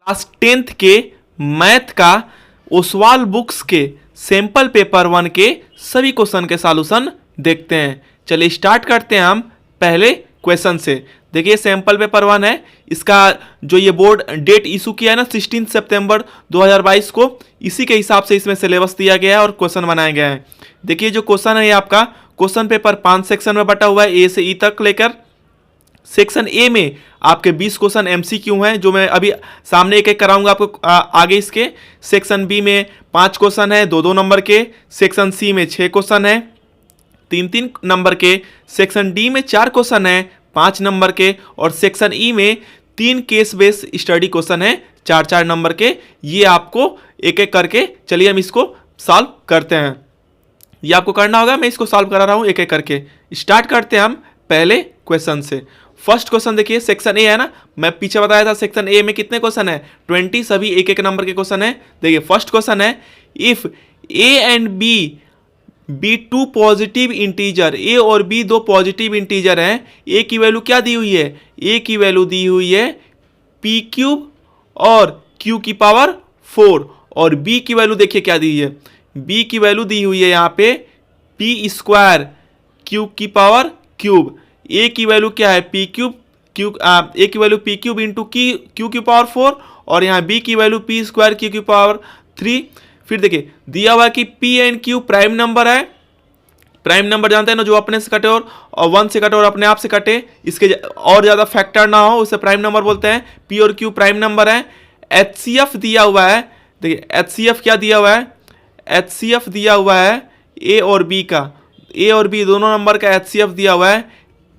Class 10th के math का Oswal books के सैंपल पेपर 1 के सभी क्वेश्चन के सॉल्यूशन देखते हैं। चलिए स्टार्ट करते हैं हम पहले क्वेश्चन से। देखिए सैंपल पेपर 1 है, इसका जो ये बोर्ड डेट इशू किया है ना 16 सितंबर 2022 को, इसी के हिसाब से इसमें सिलेबस दिया गया है और क्वेश्चन बनाए गए हैं। देखिए जो क्वेश्चन है ये आपका क्वेश्चन पेपर 5 सेक्शन में बटा हुआ है, ए से ई तक लेकर। सेक्शन ए में आपके 20 क्वेश्चन एमसीक्यू हैं जो मैं अभी सामने एक एक कराऊंगा आपको आगे इसके। सेक्शन बी में 5 क्वेश्चन है 2-2 नंबर के। सेक्शन सी में 6 क्वेश्चन है 3-3 नंबर के। सेक्शन डी में 4 क्वेश्चन है 5 नंबर के। और सेक्शन ई में 3 केस बेस्ड स्टडी क्वेश्चन है 4-4 नंबर के। ये आपको एक एक करके चलिए हम इसको सॉल्व करते हैं। ये आपको करना होगा, मैं इसको सॉल्व करा रहा हूँ एक एक करके। स्टार्ट करते हैं हम पहले क्वेश्चन से। फर्स्ट क्वेश्चन देखिए, सेक्शन ए है ना, मैं पीछे बताया था सेक्शन ए में कितने क्वेश्चन है 20, सभी एक एक नंबर के क्वेश्चन है। देखिए फर्स्ट क्वेश्चन है, if a and b two positive integer, a और बी दो पॉजिटिव इंटीजर हैं, ए की वैल्यू क्या दी हुई है, ए की वैल्यू दी हुई है पी क्यूब और क्यू की पावर 4, और बी की वैल्यू देखिए क्या दी है, बी की वैल्यू दी हुई है यहाँ पे पी स्क्वायर क्यू की पावर क्यूब। ए की वैल्यू क्या है पी क्यूब, ए की value P cube into Q की पावर 4, और यहाँ बी की वैल्यू पी स्क्वायर क्यू की पावर 3। फिर देखिए दिया हुआ है कि P and Q prime number है। प्राइम नंबर जानते हैं ना, जो अपने से कटे और 1 से कटे और अपने आप से कटे, इसके और ज़्यादा फैक्टर ना हो उसे प्राइम नंबर बोलते हैं। पी और क्यू प्राइम नंबर है। HCF दिया हुआ है, देखिए HCF क्या दिया हुआ है, HCF दिया हुआ है ए और बी का, ए और बी दोनों नंबर का HCF दिया हुआ है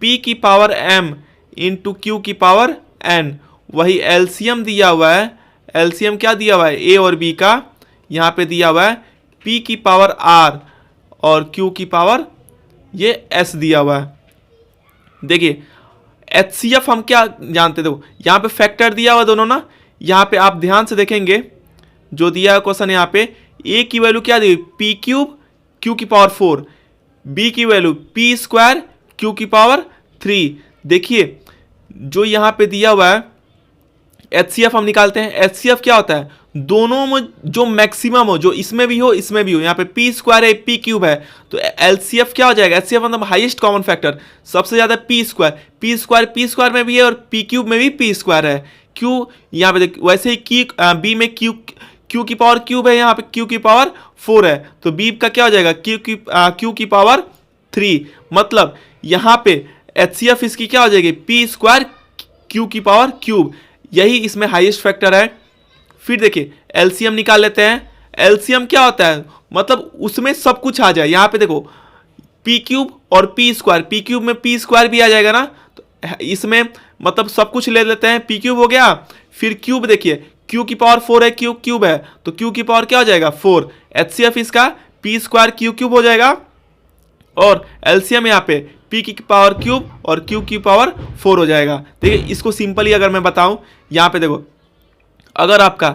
P की पावर m इंटू क्यू की पावर n। वही LCM दिया हुआ है, LCM क्या दिया हुआ है a और b का, यहाँ पे दिया हुआ है P की पावर r और Q की पावर ये s दिया हुआ है। देखिए HCF हम क्या जानते थे, यहाँ पे फैक्टर दिया हुआ दोनों ना, यहाँ पे आप ध्यान से देखेंगे जो दिया क्वेश्चन यहाँ पे a की वैल्यू क्या दी पी क्यूब क्यू की पावर 4, b की वैल्यू पी स्क्वायर क्यू की पावर 3। देखिए जो यहाँ पे दिया हुआ है HCF हम निकालते हैं। HCF क्या होता है, दोनों में जो मैक्सिमम हो, जो इसमें भी हो इसमें भी हो, यहाँ पे पी स्क्वायर है पी क्यूब है, तो LCF क्या हो जाएगा, HCF मतलब हाईएस्ट कॉमन फैक्टर, सबसे ज़्यादा पी स्क्वायर में भी है और पी क्यूब में भी पी स्क्वायर है। क्यू यहाँ पे देख, वैसे ही बी में क्यू की पावर क्यूब है, यहाँ पे क्यू की पावर 4 है, तो बी का क्या हो जाएगा क्यू की पावर 3। मतलब यहाँ पे HCF इसकी क्या हो जाएगी पी स्क्वायर क्यू की पावर क्यूब, यही इसमें हाईएस्ट फैक्टर है। फिर देखिए LCM निकाल लेते हैं। LCM क्या होता है, मतलब उसमें सब कुछ आ जाए। यहाँ पे देखो पी क्यूब और पी स्क्वायर, पी क्यूब में पी स्क्वायर भी आ जाएगा ना, तो इसमें मतलब सब कुछ ले लेते हैं। पी क्यूब हो गया, फिर क्यूब देखिए क्यू की पावर 4 है, क्यूब है तो क्यू की पावर क्या हो जाएगा 4। HCF इसका पी स्क्वायर क्यूब हो जाएगा, और LCM यहाँ पे P की पावर क्यूब और Q की पावर 4 हो जाएगा। देखिए इसको सिंपली अगर मैं बताऊं, यहाँ पे देखो अगर आपका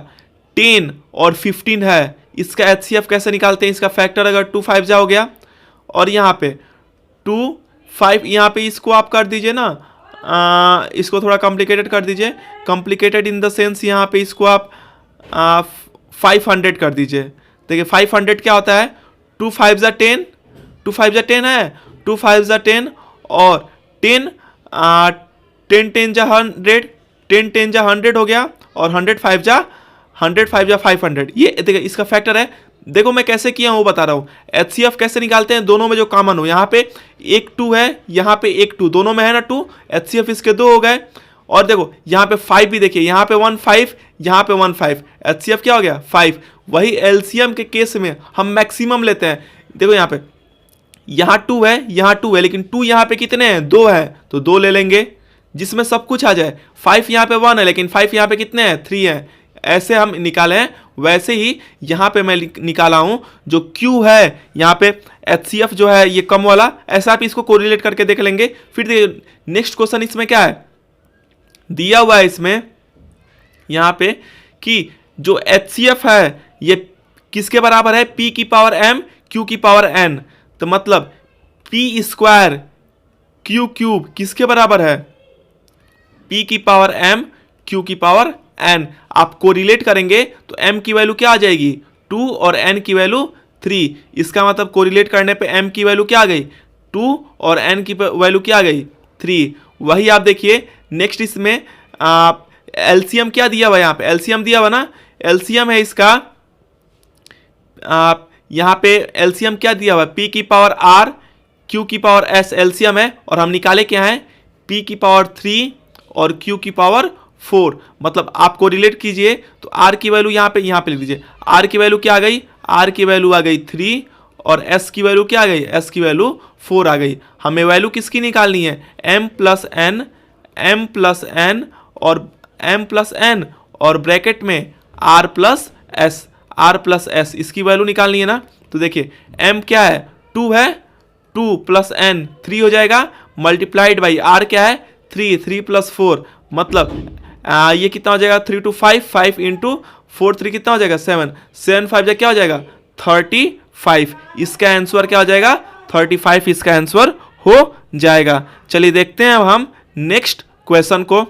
10 और 15 है, इसका HCF कैसे निकालते हैं, इसका फैक्टर अगर 2 5 जा हो गया, और यहाँ पे 2 5, यहाँ पे इसको आप कर दीजिए ना, इसको थोड़ा कॉम्प्लिकेटेड कर दीजिए, कॉम्प्लिकेटेड इन द सेंस यहाँ पे इसको आप 500 कर दीजिए। देखिए 500 क्या होता है, 2 5 जा 10, 2 5 जा 10 है, 2 5 जा 10 और 10 10 जा 100, 10 जा 100 हो गया, और 100 5 जा 500। ये देखिए इसका फैक्टर है। देखो मैं कैसे किया हूँ वो बता रहा हूँ। HCF कैसे निकालते हैं, दोनों में जो कॉमन हो, यहाँ पे एक 2 है, यहाँ पे एक 2, दोनों में है ना 2, HCF इसके 2 हो गए। और देखो यहाँ पे 5 भी देखिए, यहाँ पे 1 5, यहाँ पे 1 5, HCF क्या हो गया 5। वही LCM के केस में हम मैक्सिमम लेते हैं। देखो यहाँ पे यहाँ 2 है, यहाँ 2 है, लेकिन 2 यहाँ पे कितने हैं 2 है, तो 2 ले लेंगे जिसमें सब कुछ आ जाए। 5 यहाँ पे 1 है, लेकिन 5 यहाँ पे कितने हैं 3 हैं। ऐसे हम निकाले हैं, वैसे ही यहाँ पे मैं निकाला हूँ जो Q है, यहाँ पे HCF जो है ये कम वाला, ऐसा आप इसको कोरिलेट करके देख लेंगे। फिर नेक्स्ट क्वेश्चन इसमें क्या है दिया हुआ है, इसमें यहाँ पे कि जो HCF है ये किसके बराबर है, P की पावर m Q की पावर n। तो मतलब P स्क्वायर Q क्यूब किसके बराबर है, P की पावर m Q की पावर n आप कोरिलेट करेंगे तो m की वैल्यू क्या आ जाएगी 2 और n की वैल्यू 3। इसका मतलब कोरिलेट करने पे m की वैल्यू क्या आ गई 2 और n की वैल्यू क्या आ गई 3। वही आप देखिए नेक्स्ट इसमें एलसीएम क्या दिया हुआ, यहाँ पे एलसीएम दिया हुआ ना, एलसीएम है इसका यहाँ पे एलसीएम क्या दिया हुआ है p की पावर r q की पावर s एलसीएम है, और हम निकाले क्या है p की पावर 3 और q की पावर 4। मतलब आपको रिलेट कीजिए तो r की वैल्यू यहाँ पे लिख दीजिए, r की वैल्यू क्या आ गई, r की वैल्यू आ गई 3 और s की वैल्यू क्या आ गई, s की वैल्यू 4 आ गई। हमें वैल्यू किसकी निकालनी है m प्लस n और ब्रैकेट में r प्लस s इसकी वैल्यू निकालनी है ना। तो देखिए m क्या है 2 है, 2 प्लस n 3 हो जाएगा, मल्टीप्लाइड बाई r क्या है 3 प्लस 4, मतलब ये कितना हो जाएगा 3 to 5, 5 इंटू 4 3 कितना हो जाएगा 7, 7 5 क्या हो जाएगा 35। इसका आंसर क्या हो जाएगा 35, इसका आंसर हो जाएगा। चलिए देखते हैं अब हम नेक्स्ट क्वेश्चन को।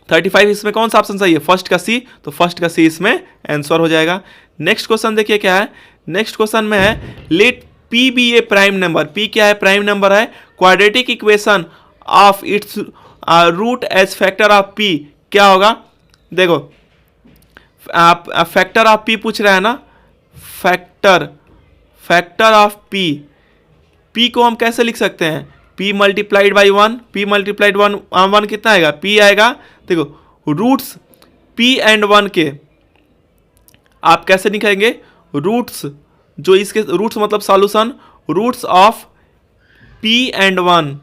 35 इसमें कौन सा ऑप्शन सही है, फर्स्ट का सी, तो फर्स्ट का सी इसमें आंसर हो जाएगा। नेक्स्ट क्वेश्चन देखिए क्या है, नेक्स्ट क्वेश्चन में है let p be a prime number, p क्या है प्राइम नंबर है, quadratic equation of its root as factor of p क्या होगा। देखो आप फैक्टर ऑफ पी पूछ रहा है ना, फैक्टर ऑफ पी को हम कैसे लिख सकते हैं, p multiplied by 1, p multiplied 1 कितना आएगा p आएगा। देखो रूट्स p एंड 1 के आप कैसे निकालेंगे, रूट्स जो इसके रूट्स मतलब solution, roots of p and 1,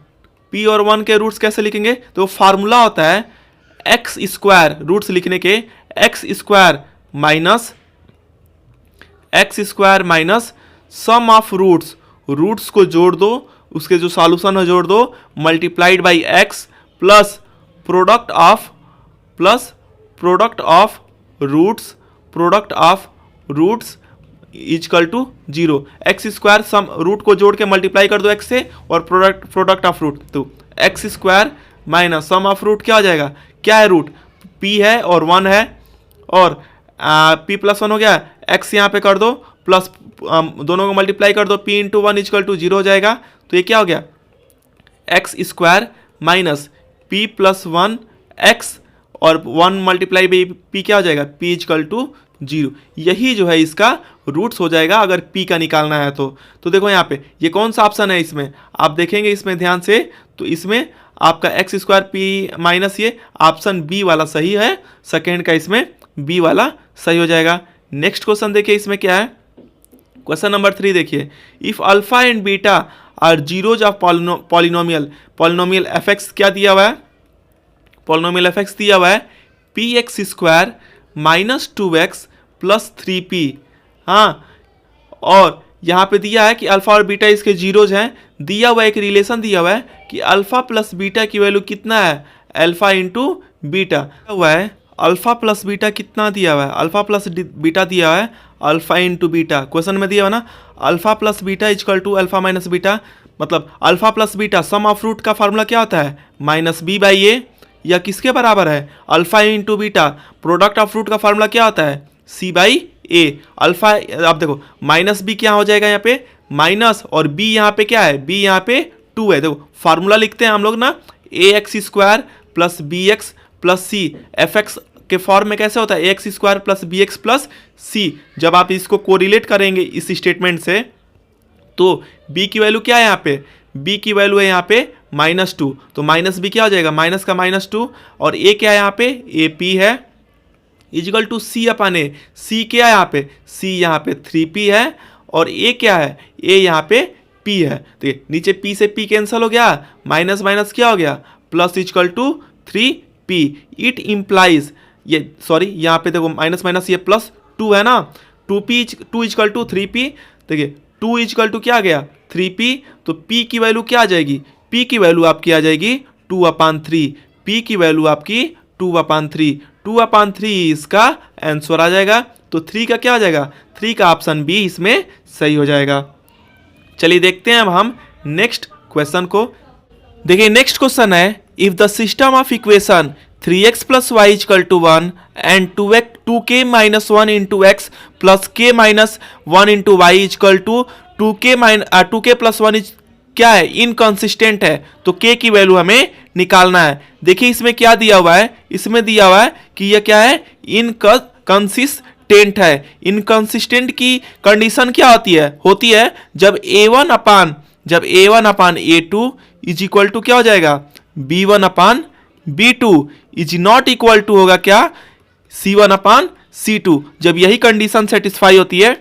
p और 1 के रूट्स कैसे लिखेंगे, तो फार्मूला होता है एक्स स्क्वायर, रूट्स लिखने के x square minus sum of roots, roots को जोड़ दो, उसके जो सॉल्यूशन है जोड़ दो, multiplied by x plus product of roots is equal to 0। X square sum root को जोड़ के मल्टीप्लाई कर दो एक्स से और प्रोडक्ट ऑफ रूट, तो x square minus sum of root क्या हो जाएगा, क्या है रूट p है और 1 है, और p प्लस 1 हो गया, x यहाँ पे कर दो प्लस दोनों को मल्टीप्लाई कर दो, p इंटू 1 इजकल टू 0 हो जाएगा। तो ये क्या हो गया x square minus p plus 1 x और 1 मल्टीप्लाई बाई p क्या हो जाएगा p इजकल टू 0। यही जो है इसका रूट्स हो जाएगा अगर p का निकालना है तो देखो यहाँ पे ये कौन सा ऑप्शन है, इसमें आप देखेंगे इसमें ध्यान से, तो इसमें आपका एक्स स्क्वायर पी माइनस ये ऑप्शन बी वाला सही है, सेकेंड का इसमें बी वाला सही हो जाएगा। नेक्स्ट क्वेश्चन देखिए इसमें क्या है, क्वेश्चन नंबर 3 देखिए, if alpha and beta are zeros of polynomial f x क्या दिया हुआ है, पॉलिनोमियल एफएक्स दिया हुआ है p x square minus 2x plus 3p। हाँ, और यहाँ पे दिया है कि अल्फा और बीटा इसके जीरोज हैं, दिया हुआ एक रिलेशन दिया हुआ है कि अल्फा प्लस बीटा की वैल्यू कितना है, अल्फा इंटू बीटा हुआ है, अल्फा प्लस बीटा कितना दिया हुआ है, अल्फा प्लस बीटा दिया हुआ है अल्फा इंटू बीटा, क्वेश्चन में दिया हुआ ना alpha plus beta equal to alpha minus beta, मतलब alpha plus beta sum of root का फार्मूला क्या होता है माइनस बी बाई ए, या किसके बराबर है alpha into beta, product of root का फार्मूला क्या होता है सी बाई ए। अल्फा आप देखो माइनस बी क्या हो जाएगा यहाँ पे माइनस, और बी यहाँ पे क्या है, बी यहाँ पे 2 है। देखो फार्मूला लिखते हैं हम लोग ना, a x square plus b x plus c, f x के फॉर्म में कैसे होता है a x square plus b x plus c. जब आप इसको कोरिलेट करेंगे इस स्टेटमेंट से, तो b की वैल्यू क्या है यहाँ पे, b की वैल्यू है यहाँ पे -2, तो माइनस बी क्या हो जाएगा माइनस का -2, और a क्या है यहाँ पे ए p है इजिकल टू सी अपन ए, सी क्या है यहाँ पे, c यहाँ पे 3p है, और a क्या है a यहाँ पे p है। तो नीचे p से p कैंसिल हो गया, माइनस माइनस क्या हो गया plus is equal to 3p। It implies ये सॉरी यहाँ पे देखो माइनस माइनस ये प्लस 2 है ना, 2 इजिकल टू 3p, देखिए 2 इजिकल टू क्या आ गया 3p, तो p की वैल्यू क्या आ जाएगी, p की वैल्यू आपकी आ जाएगी 2/3, p की वैल्यू आपकी 2/3, 2/3 इसका आंसर आ जाएगा। तो 3 का क्या आ जाएगा, 3 का ऑप्शन बी इसमें सही हो जाएगा। चलिए देखते हैं अब हम नेक्स्ट क्वेश्चन को। देखिए नेक्स्ट क्वेश्चन है, if the system of equation 3x plus y is equal to 1 and 2k minus 1 into x plus k minus 1 into y is equal to 2k plus 1 is क्या है, इनकंसिस्टेंट है, तो k की value हमें निकालना है। देखिए इसमें क्या दिया हुआ है, इसमें दिया हुआ है कि यह क्या है, इनकंसिस्टेंट है। इनकंसिस्टेंट की कंडीशन क्या होती है जब a1 upon a2 is equal to क्या हो जाएगा, b1 upon b2 is not equal to होगा क्या, c1 अपान c2। जब यही कंडीशन सेटिस्फाई होती है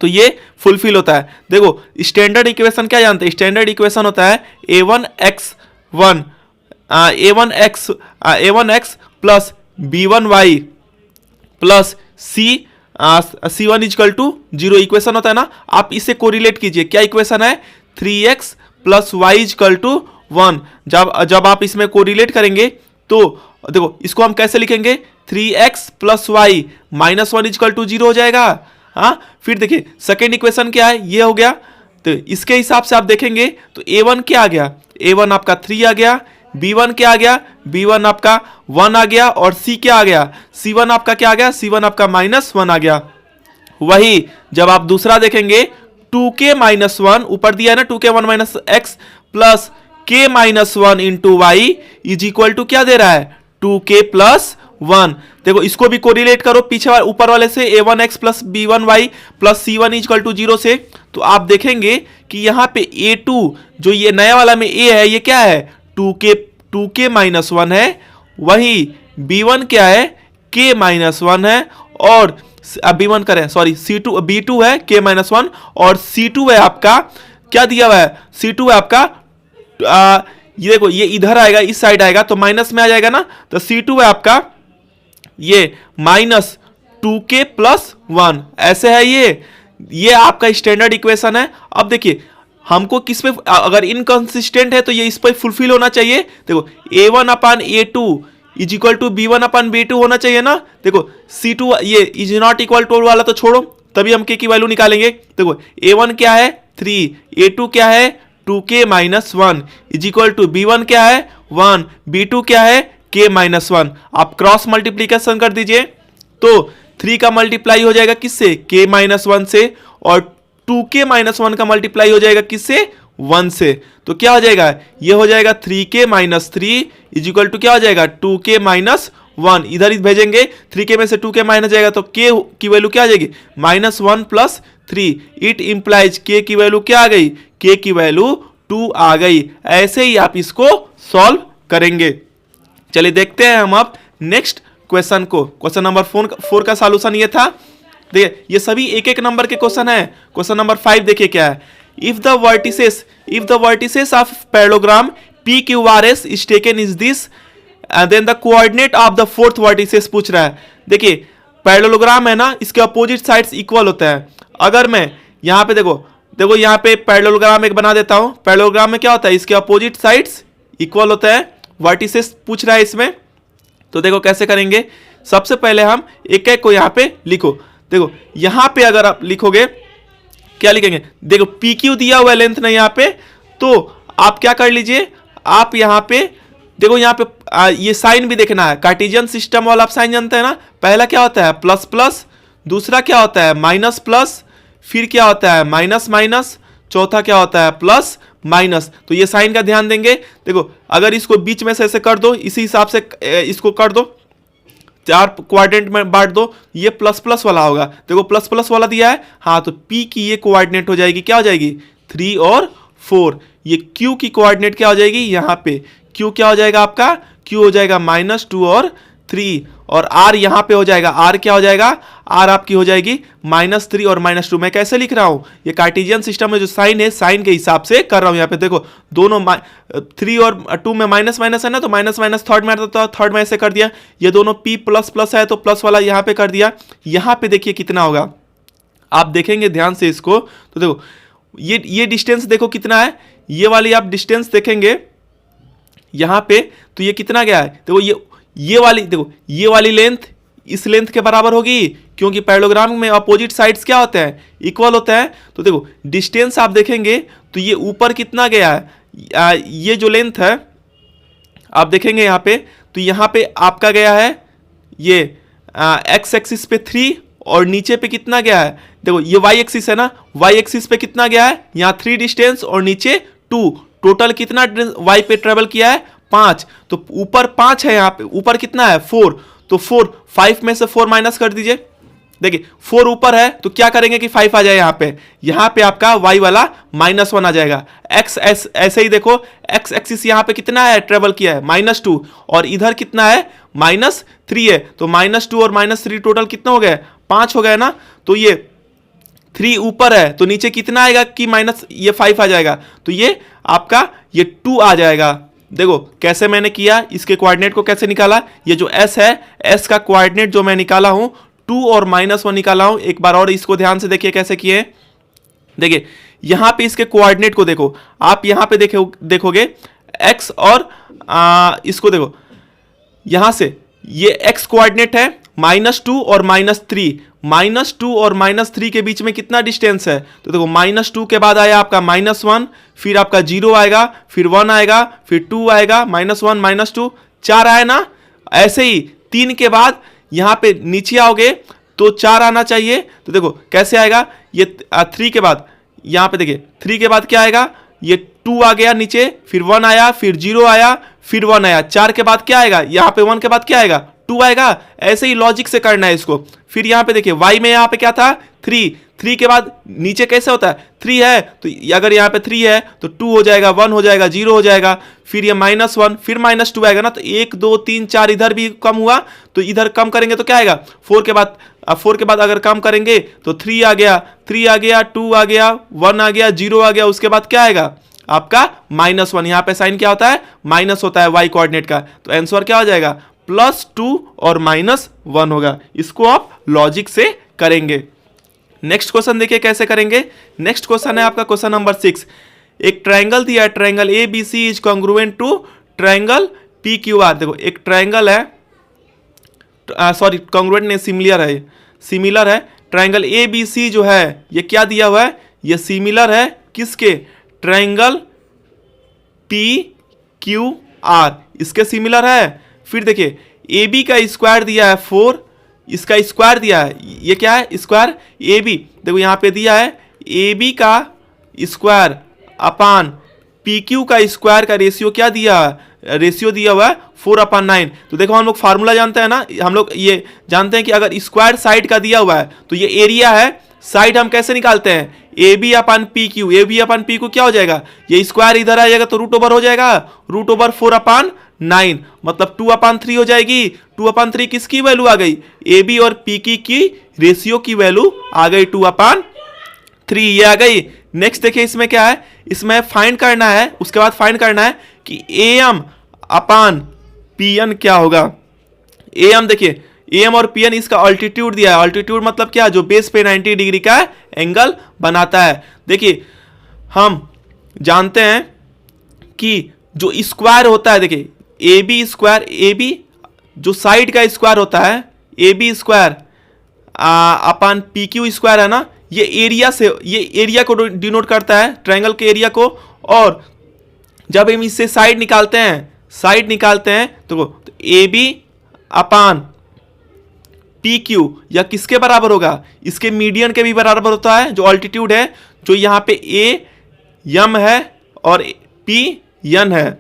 तो ये फुलफिल होता है। देखो स्टैंडर्ड इक्वेशन क्या जानते हैं, स्टैंडर्ड इक्वेशन होता है a1x plus b1y plus c1 is equal to 0 equation होता है ना। आप इसे कोरिलेट कीजिए, क्या इक्वेशन है, 3x plus y is equal to 1। जब आप इसमें कोरिलेट करेंगे तो देखो इसको हम कैसे लिखेंगे, 3x plus y minus 1 is equal to 0 हो जाएगा। हाँ, फिर देखिए सेकेंड इक्वेशन क्या है, ये हो गया। तो इसके हिसाब से आप देखेंगे तो a1 क्या आ गया, a1 आपका 3 आ गया, b1 क्या आ गया, b1 आपका 1 आ गया, और c क्या आ गया, c1 आपका क्या आ गया, c1 आपका माइनस 1 आ गया। वही जब आप दूसरा देखेंगे 2k माइनस 1 ऊपर दिया है ना, 2k 1 minus x plus k minus 1 into y is equal to क्या दे रहा है, 2k प्लस 1। देखो इसको भी कोरिलेट करो पीछे ऊपर वाले से, a1x plus b1y plus c1 is equal to 0 से, तो आप देखेंगे कि यहाँ पे a2 जो ये नया वाला में a है, ये क्या है, 2k माइनस 1 है। वही b1 क्या है, k माइनस 1 है, और b1 करें सॉरी b2 है k माइनस 1, और c2 है आपका क्या दिया हुआ है, c2 है आपका ये देखो ये इधर आएगा, इस साइड आएगा तो माइनस में आ जाएगा ना, तो c2 है आपका ये माइनस 2k प्लस 1, ऐसे है ये आपका स्टैंडर्ड इक्वेशन है। अब देखिए हमको किस पे, अगर इनकंसिस्टेंट है तो ये इस पर फुलफिल होना चाहिए। देखो a1 upon a2 is equal to b1 upon b2 होना चाहिए ना। देखो c2 ये इज नॉट इक्वल टू वाला तो छोड़ो, तभी हम k की वैल्यू निकालेंगे। देखो a1 क्या है 3, a2 क्या है 2k minus 1 is equal to b1 क्या है 1, b2 क्या है k माइनस 1। आप क्रॉस मल्टीप्लीकेशन कर दीजिए तो 3 का मल्टीप्लाई हो जाएगा किससे, k माइनस 1 से, और 2k माइनस 1 का मल्टीप्लाई हो जाएगा किससे, 1 से। तो क्या हो जाएगा, ये हो जाएगा 3k minus 3 is equal to क्या हो जाएगा 2k माइनस 1। इधर ही भेजेंगे 3k में से 2k माइनस जाएगा तो k की वैल्यू क्या आ जाएगी, minus 1 plus 3। It implies k की वैल्यू क्या आ गई, k की वैल्यू 2 आ गई। ऐसे ही आप इसको सॉल्व करेंगे। चलिए देखते हैं हम अब नेक्स्ट क्वेश्चन को। क्वेश्चन नंबर 4 का सॉल्यूशन ये था। देखिए ये सभी एक एक नंबर के क्वेश्चन है। क्वेश्चन नंबर 5 देखिए क्या है, if the vertices of parallelogram PQRS is taken is this then the coordinate of the fourth vertices पूछ रहा है। देखिए पैरेललोग्राम है ना, इसके अपोजिट साइड्स इक्वल होता है। अगर मैं यहाँ पे देखो यहाँ पे पैरेललोग्राम एक बना देता हूँ। पैरेललोग्राम में क्या होता है, इसके अपोजिट साइड्स इक्वल होता है। वर्टिसेस पूछ रहा है इसमें, तो देखो कैसे करेंगे। सबसे पहले हम एक एक को यहाँ पे लिखो। देखो यहाँ पे अगर आप लिखोगे क्या लिखेंगे, देखो PQ दिया हुआ है लेंथ ना यहाँ पे, तो आप क्या कर लीजिए, आप यहाँ पे देखो यहाँ पे ये साइन भी देखना है। कार्टेशियन सिस्टम वाला आप साइन जानते हैं ना, पहला क्या होता है प्लस प्लस, दूसरा क्या होता है माइनस प्लस, फिर क्या होता है माइनस माइनस, चौथा क्या होता है प्लस माइनस। तो ये साइन का ध्यान देंगे। देखो अगर इसको बीच में से ऐसे कर दो, इसी हिसाब से इसको कर दो, 4 क्वाड्रेंट में बांट दो, ये प्लस प्लस वाला होगा। देखो प्लस प्लस वाला दिया है, हाँ तो P की ये कोऑर्डिनेट हो जाएगी, क्या हो जाएगी 3 और 4। ये Q की कोऑर्डिनेट क्या हो जाएगी, यहाँ पे Q क्या हो जाएगा आपका, Q हो जाएगा -2 और 3, और R यहाँ पे हो जाएगा, R क्या हो जाएगा, R आपकी हो जाएगी -3 और -2। मैं कैसे लिख रहा हूँ, ये कार्टेशियन सिस्टम में जो साइन है, साइन के हिसाब से कर रहा हूँ। यहाँ पे देखो दोनों 3 और 2 में माइनस माइनस है ना, तो माइनस माइनस थर्ड में आता तो थर्ड में ऐसे कर दिया। ये दोनों P प्लस प्लस है तो प्लस वाला यहाँ पे कर दिया। यहाँ पे देखिए कितना होगा, आप देखेंगे ध्यान से इसको, तो देखो ये डिस्टेंस देखो कितना है, ये वाली आप डिस्टेंस देखेंगे यहाँ पे, तो ये कितना गया है। देखो ये वाली, देखो ये वाली लेंथ इस लेंथ के बराबर होगी, क्योंकि पैरेललोग्राम में अपोजिट साइड्स क्या होते हैं, इक्वल होते हैं। तो देखो डिस्टेंस आप देखेंगे तो ये ऊपर कितना गया है, ये जो लेंथ है आप देखेंगे यहाँ पे, तो तो यहाँ पे आपका गया है ये एक्स एक्सिस पे 3 और नीचे पे कितना गया है, देखो ये वाई एक्सिस है ना, वाई एक्सिस पे कितना गया है, यहाँ 3 डिस्टेंस और नीचे 2, टोटल कितना वाई पे ट्रेवल किया है 5, तो ऊपर 5 है, यहाँ पे ऊपर कितना है 4, तो 4 5 में से 4 माइनस कर दीजिए। देखिए 4 ऊपर है तो क्या करेंगे कि 5 आ जाए यहाँ पे आपका y वाला -1 आ जाएगा। x ऐसे ही देखो x एक्सिस यहाँ पे कितना है ट्रेवल किया है -2 और इधर कितना है -3 है, तो -2 और -3 टोटल कितना हो गया 5 हो गया ना, तो ये 3 ऊपर है तो नीचे कितना आएगा कि ये 5 आ जाएगा, तो ये आपका ये 2 आ जाएगा। देखो कैसे मैंने किया, इसके कोऑर्डिनेट को कैसे निकाला, ये जो s है s का कोऑर्डिनेट जो मैं निकाला हूं 2 और -1 निकाला हूं। एक बार और इसको ध्यान से देखिए कैसे किए। देखिए यहां पे इसके कोऑर्डिनेट को देखो, आप यहां पे देखोगे x और इसको देखो, यहां से ये x कोऑर्डिनेट है -2 और -3, -2 और -3 के बीच में कितना डिस्टेंस है, तो देखो -2 के बाद आया आपका -1, फिर आपका 0 आएगा, फिर 1 आएगा, फिर 2 आएगा, -1 -2 4 आए ना। ऐसे ही 3 के बाद यहां पे नीचे आओगे तो 4 आना चाहिए, तो देखो कैसे आएगा, ये 3 के बाद यहां पे देखिए 3 के बाद क्या आएगा, ये 2 आ गया नीचे, फिर 1 आया, फिर 0 आया, फिर 1 आया, 4 के बाद क्या आएगा, यहाँ पे 1 के बाद क्या आएगा 2 आएगा। ऐसे ही लॉजिक से करना है इसको। फिर यहाँ पे देखिए y में यहाँ पे क्या था 3 के बाद नीचे कैसे होता है 3 है, तो अगर यहाँ पे 3 है तो 2 हो जाएगा, 1 हो जाएगा, 0 हो जाएगा, फिर ये -1, फिर -2 आएगा ना, तो 1 2 3 4 इधर भी कम हुआ, तो इधर कम करेंगे तो क्या आएगा 4 के बाद अगर कम करेंगे तो 3 आ गया, 2 आ गया, 1 आ गया, 0 आ गया, उसके बाद क्या आएगा आपका -1। यहाँ पे साइन क्या होता है माइनस होता है y कोऑर्डिनेट का, तो आंसर क्या हो जाएगा +2 और -1 होगा। इसको आप लॉजिक से करेंगे। नेक्स्ट क्वेश्चन देखिए कैसे करेंगे। नेक्स्ट क्वेश्चन है आपका क्वेश्चन नंबर 6। एक ट्रायंगल दिया है, triangle A B C is congruent to triangle P Q R. देखो एक ट्रायंगल है, सॉरी कॉन्ग्रुएंट नहीं सिमिलर है। ट्रायंगल ए बी सी जो है ये क्या दिया हुआ है, ये सिमिलर है किसके, ट्रायंगल पी क्यू आर, इसके सिमिलर है। फिर देखिए ए बी का स्क्वायर दिया है 4, इसका स्क्वायर दिया है, ये क्या है स्क्वायर ए बी, देखो यहाँ पे दिया है ए बी का स्क्वायर अपान पी क्यू का स्क्वायर का रेशियो क्या दिया है, रेशियो दिया हुआ है 4/9। तो देखो हम लोग फार्मूला जानते हैं ना, हम लोग ये जानते हैं कि अगर स्क्वायर साइड का दिया हुआ है तो ये एरिया है, साइड हम कैसे निकालते हैं A B upon P Q, A B upon P Q क्या हो जाएगा, ये स्क्वायर इधर आ जाएगा तो √/, हो जाएगा √4/9, मतलब 2/3 हो जाएगी। 2/3 किसकी वैल्यू आ गई, ए बी और पी की रेशियो की वैल्यू आ गई 2/3, ये आ गई। नेक्स्ट देखिए इसमें क्या है, इसमें फाइंड करना है, उसके बाद फाइंड करना है कि A M upon P N क्या होगा। ए एम देखिए ए एम और पी एन इसका ऑल्टीट्यूड दिया है, ऑल्टीट्यूड मतलब क्या, जो बेस पे 90 डिग्री का एंगल बनाता है। देखिए हम जानते हैं कि जो स्क्वायर होता है, देखिए A B square, A B जो साइड का स्क्वायर होता है A B square upon P Q square है ना, ये एरिया से, ये एरिया को डिनोट करता है, ट्रायंगल के एरिया को। और जब हम इससे साइड निकालते हैं तो A B upon P Q या किसके बराबर होगा, इसके मीडियन के भी बराबर होता है, जो ऑल्टीट्यूड है, जो यहाँ पे ए एम है और पी एन है,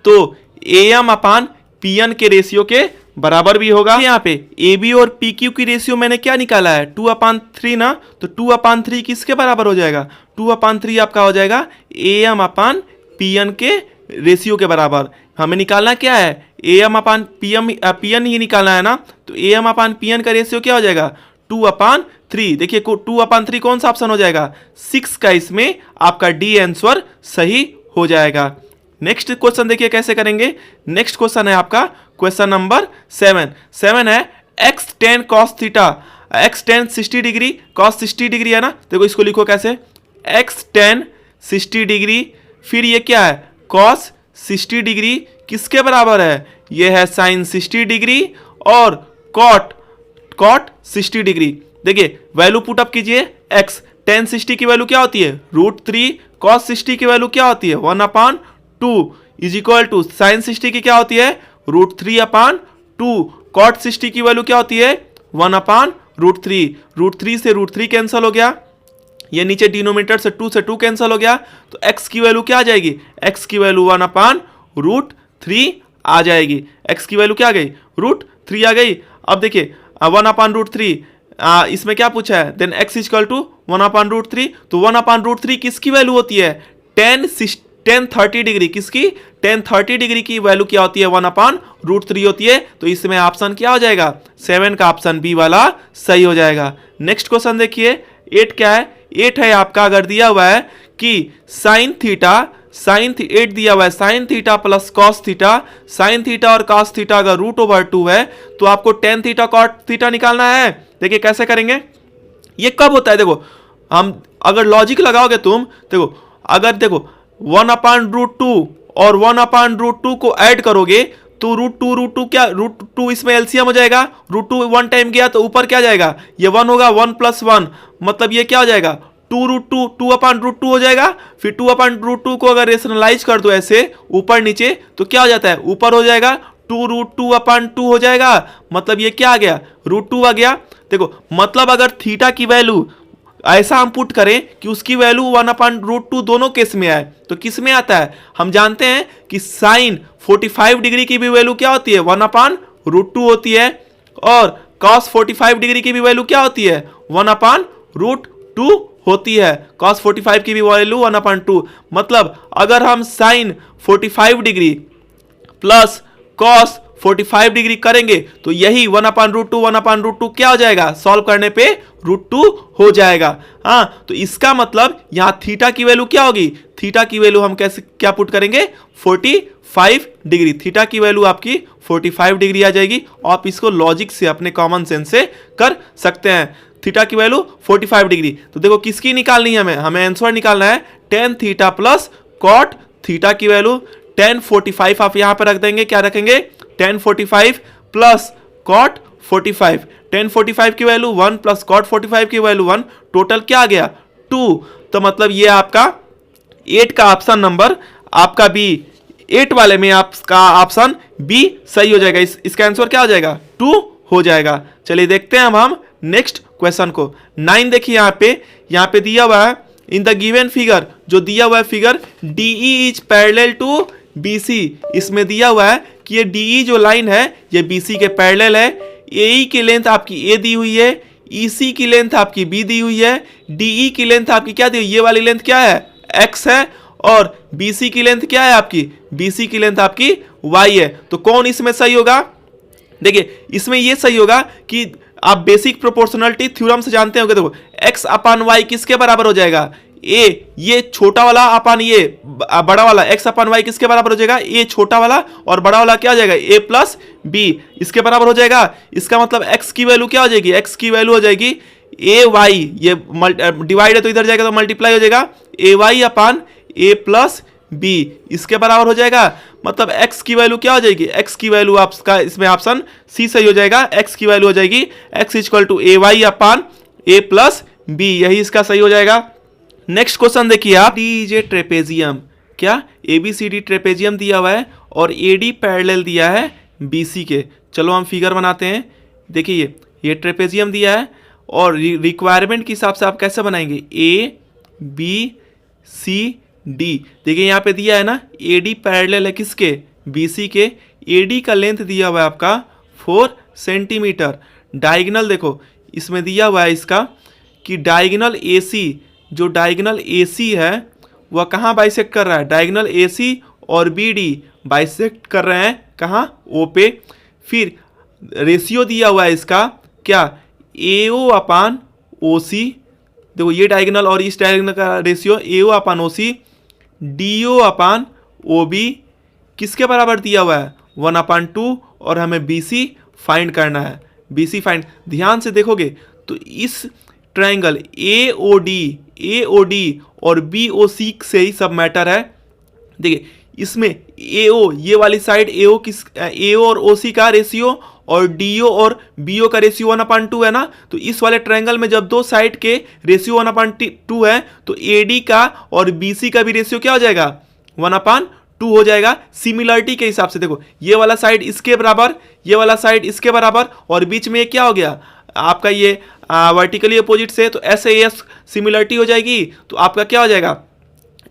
तो A M upon P N के रेशियो के बराबर भी होगा। यहाँ पे ए बी और पी क्यू की रेशियो मैंने क्या निकाला है 2/3 ना, तो 2/3 किसके बराबर हो जाएगा, 2/3 आपका हो जाएगा a M upon P N के रेशियो के बराबर। हमें निकालना क्या है, a M upon P n ही निकालना है ना, तो A M upon P n का रेशियो क्या हो जाएगा 2/3। देखिए 2/3 कौन सा ऑप्शन हो जाएगा 6 का, इसमें आपका डी आंसर सही हो जाएगा। नेक्स्ट क्वेश्चन देखिए कैसे करेंगे। नेक्स्ट क्वेश्चन है आपका क्वेश्चन नंबर 7 है x tan cos theta, x tan 60 degree cos 60 degree है ना, देखो इसको लिखो कैसे, x tan 60 डिग्री, फिर ये क्या है cos 60 डिग्री किसके बराबर है, ये है sin 60 डिग्री और cot 60 डिग्री। देखिए वैल्यू पुट अप कीजिए, x tan 60 की वैल्यू क्या होती है √3, cos 60 की वैल्यू क्या होती है 1/2 इज इक्वल टू sin 60 की क्या होती है √3/2। कॉट 60 की वैल्यू क्या होती है 1/√3। √3 से √3 कैंसिल हो गया, ये नीचे डिनोमिनेटर से 2 कैंसिल हो गया, तो x की वैल्यू क्या आ जाएगी, x की वैल्यू 1/√3 आ जाएगी। x की वैल्यू क्या आ गई √3 आ गई। अब देखिए 1/√3 इसमें क्या पूछा है, देन x इक्वल टू 1/√3। तो 1/√3 किसकी वैल्यू होती है, tan 30 डिग्री, किसकी tan 30 डिग्री की वैल्यू क्या होती है 1/√3 होती है। तो इसमें ऑप्शन क्या हो जाएगा 7 का ऑप्शन बी वाला सही हो जाएगा। नेक्स्ट क्वेश्चन देखिए 8 क्या है, 8 है आपका, अगर दिया हुआ है कि sin थीटा 8 दिया हुआ है sin theta plus cos theta, sin theta और cos थीटा अगर √2 है तो आपको tan थीटा cot थीटा निकालना है। देखिए कैसे करेंगे, ये कब होता है, देखो हम अगर लॉजिक लगाओगे तुम, देखो अगर देखो 1/√2 और 1/√2 को ऐड करोगे तो √2 क्या, √2 इसमें एलसीएम हो जाएगा, √2 1 टाइम गया तो ऊपर क्या जाएगा, ये 1 होगा, 1 + 1 मतलब ये क्या हो जाएगा 2√2 हो जाएगा। फिर 2/√2 को अगर रेशनलाइज कर दो ऐसे ऊपर नीचे तो क्या हो जाता है, ऊपर हो जाएगा 2√2/2 हो जाएगा, मतलब ये क्या आ गया √2 आ गया। देखो मतलब अगर थीटा की वैल्यू ऐसा हम पुट करें कि उसकी वैल्यू 1/√2 दोनों केस में आए तो किस में आता है, हम जानते हैं कि साइन 45 डिग्री की भी वैल्यू क्या होती है 1/√2 होती है, और cos 45 डिग्री की भी वैल्यू क्या होती है 1/√2 होती है, cos 45 की भी वैल्यू 1/2। मतलब अगर हम sine 45 degree plus cos 45 degree करेंगे तो यही 1/√2 क्या हो जाएगा, सॉल्व करने पे √2 हो जाएगा। हाँ तो इसका मतलब यहां थीटा की वैल्यू क्या होगी, थीटा की वैल्यू हम कैसे क्या पुट करेंगे 45 डिग्री, थीटा की वैल्यू आपकी 45 डिग्री आ जाएगी। आप इसको लॉजिक से अपने कॉमन सेंस से कर सकते हैं, थीटा की वैल्यू 45 डिग्री। तो देखो किसकी निकालनी है, हमें आंसर निकालना है tan theta plus cot theta की वैल्यू। tan 45 आप यहां पर रख देंगे, क्या रखेंगे tan 45 प्लस cot 45, tan 45 की वैल्यू 1 प्लस cot 45 की वैल्यू 1, टोटल क्या आ गया 2। तो मतलब ये आपका 8 का ऑप्शन नंबर आपका बी, 8 वाले में आपका ऑप्शन बी सही हो जाएगा, इसका आंसर क्या हो जाएगा 2 हो जाएगा। चलिए देखते हैं हम नेक्स्ट क्वेश्चन को। 9 देखिए यहाँ पे दिया हुआ है इन द गिवन फिगर, जो दिया हुआ है figure DE is parallel to BC, इसमें दिया हुआ है कि ये DE जो लाइन है ये BC के पैरेलल है, AE की लेंथ आपकी A दी हुई है, EC की लेंथ आपकी B दी हुई है, DE की लेंथ आपकी क्या दी हुई, ये वाली लेंथ क्या है X है, और BC की लेंथ क्या है आपकी, BC की लेंथ आपकी Y है। तो कौन इसमें सही होगा, देखिए इसमें ये सही होगा कि आप बेसिक प्रोपोर्शनलिटी थ्योरम से जानते होंगे, देखो x/y किसके बराबर हो जाएगा a, ये छोटा वाला अपन ये बड़ा वाला x/y किसके बराबर हो जाएगा, a छोटा वाला और बड़ा वाला क्या हो जाएगा a प्लस b इसके बराबर हो जाएगा। इसका मतलब x की वैल्यू क्या हो जाएगी, x की वैल्यू हो जाएगी ay, ये डिवाइड है तो इधर जाएगा तो मल्टीप्लाई हो जाएगा ay/a प्लस b इसके बराबर हो जाएगा। मतलब x की वैल्यू क्या हो जाएगी, x की वैल्यू आपका इसमें ऑप्शन सी सही हो जाएगा, x की वैल्यू हो जाएगी x equal to ay/a plus b, यही इसका सही हो जाएगा। नेक्स्ट क्वेश्चन देखिए आप, डीजे ट्रेपेजियम, क्या ABCD ट्रेपेजियम दिया हुआ है और AD पैरेलल दिया है BC के। चलो हम फिगर बनाते हैं। देखिए ये ट्रेपेजियम दिया है और रिक्वायरमेंट के हिसाब से आप कैसे बनाएंगे ABCD। देखिए यहाँ पे दिया है ना AD पैरेलल है किसके, BC के, AD का लेंथ दिया हुआ है आपका 4 सेंटीमीटर। डायगोनल देखो इसमें दिया हुआ है इसका कि डायगोनल AC, जो डायगोनल AC है वह कहाँ बाइसेक्ट कर रहा है, डायगोनल AC और BD बाइसेक्ट कर रहे हैं कहाँ O पे। फिर रेशियो दिया हुआ है इसका क्या AO/OC, देखो ये डायगोनल और इस डायगोनल का रेशियो AO/OC, DO/OB किसके बराबर दिया हुआ है 1/2, और हमें BC फाइंड करना है। BC फाइंड ध्यान से देखोगे तो इस ट्रायंगल AOD और BOC से ही सब मैटर है। देखिए इसमें AO, ये वाली साइड AO और OC का रेशियो और DO और BO का रेशियो 1/2 है ना, तो इस वाले ट्रायंगल में जब दो साइड के रेशियो 1/2 है तो AD का और BC का भी रेशियो क्या हो जाएगा 1/2 2 हो जाएगा सिमिलरिटी के हिसाब से। देखो ये वाला साइड इसके बराबर, ये वाला साइड इसके बराबर, और बीच में क्या हो गया आपका ये वर्टिकली अपोजिट से, तो एस ए एस सिमिलरिटी हो जाएगी। तो आपका क्या हो जाएगा,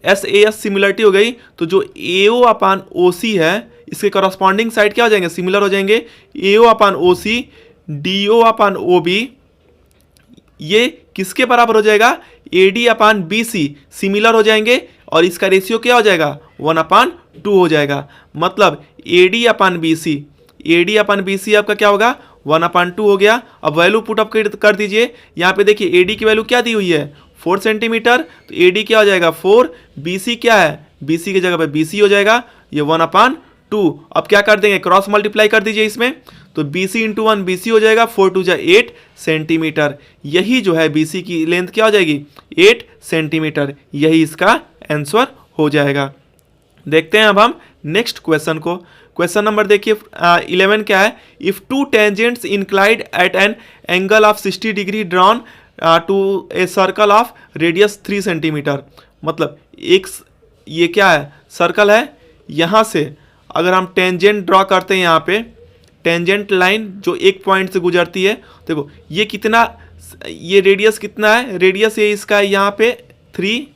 एस ए एस सिमिलरिटी हो गई, तो जो ए ओ अपान ओ सी है इसके करस्पॉन्डिंग साइड क्या हो जाएंगे, सिमिलर हो जाएंगे। ए ओ अपान ओ सी, डी ओ अपान ओ बी, ये किसके बराबर हो जाएगा, A D upon B C similar हो जाएंगे, और इसका रेशियो क्या हो जाएगा 1/2 हो जाएगा। मतलब A D upon B C, A D upon B C आपका क्या होगा 1/2 हो गया। अब वैल्यू पुट अप कर दीजिए, यहाँ पे देखिए ए डी की वैल्यू क्या दी हुई है 4 सेंटीमीटर, तो ए डी क्या हो जाएगा 4, बी सी क्या है, बी सी की जगह पे बी सी हो जाएगा, ये 1/2। अब क्या कर देंगे, क्रॉस मल्टीप्लाई कर दीजिए इसमें, तो B C into 1 B C हो जाएगा, 4 2 8 सेंटीमीटर। यही जो है बी सी की लेंथ क्या हो जाएगी 8 सेंटीमीटर, यही इसका आंसर हो जाएगा। देखते हैं अब हम नेक्स्ट क्वेश्चन को। क्वेश्चन नंबर देखिए 11 क्या है, if two tangents inclined at an angle of 60 degree drawn to a circle of radius 3 centimetre. मतलब एक ये क्या है, सर्कल है, यहाँ से अगर हम टेंजेंट ड्रॉ करते हैं, यहाँ पे टेंजेंट लाइन जो एक पॉइंट से गुजरती है, देखो ये कितना, ये रेडियस कितना है, रेडियस ये इसका यहाँ पे 3,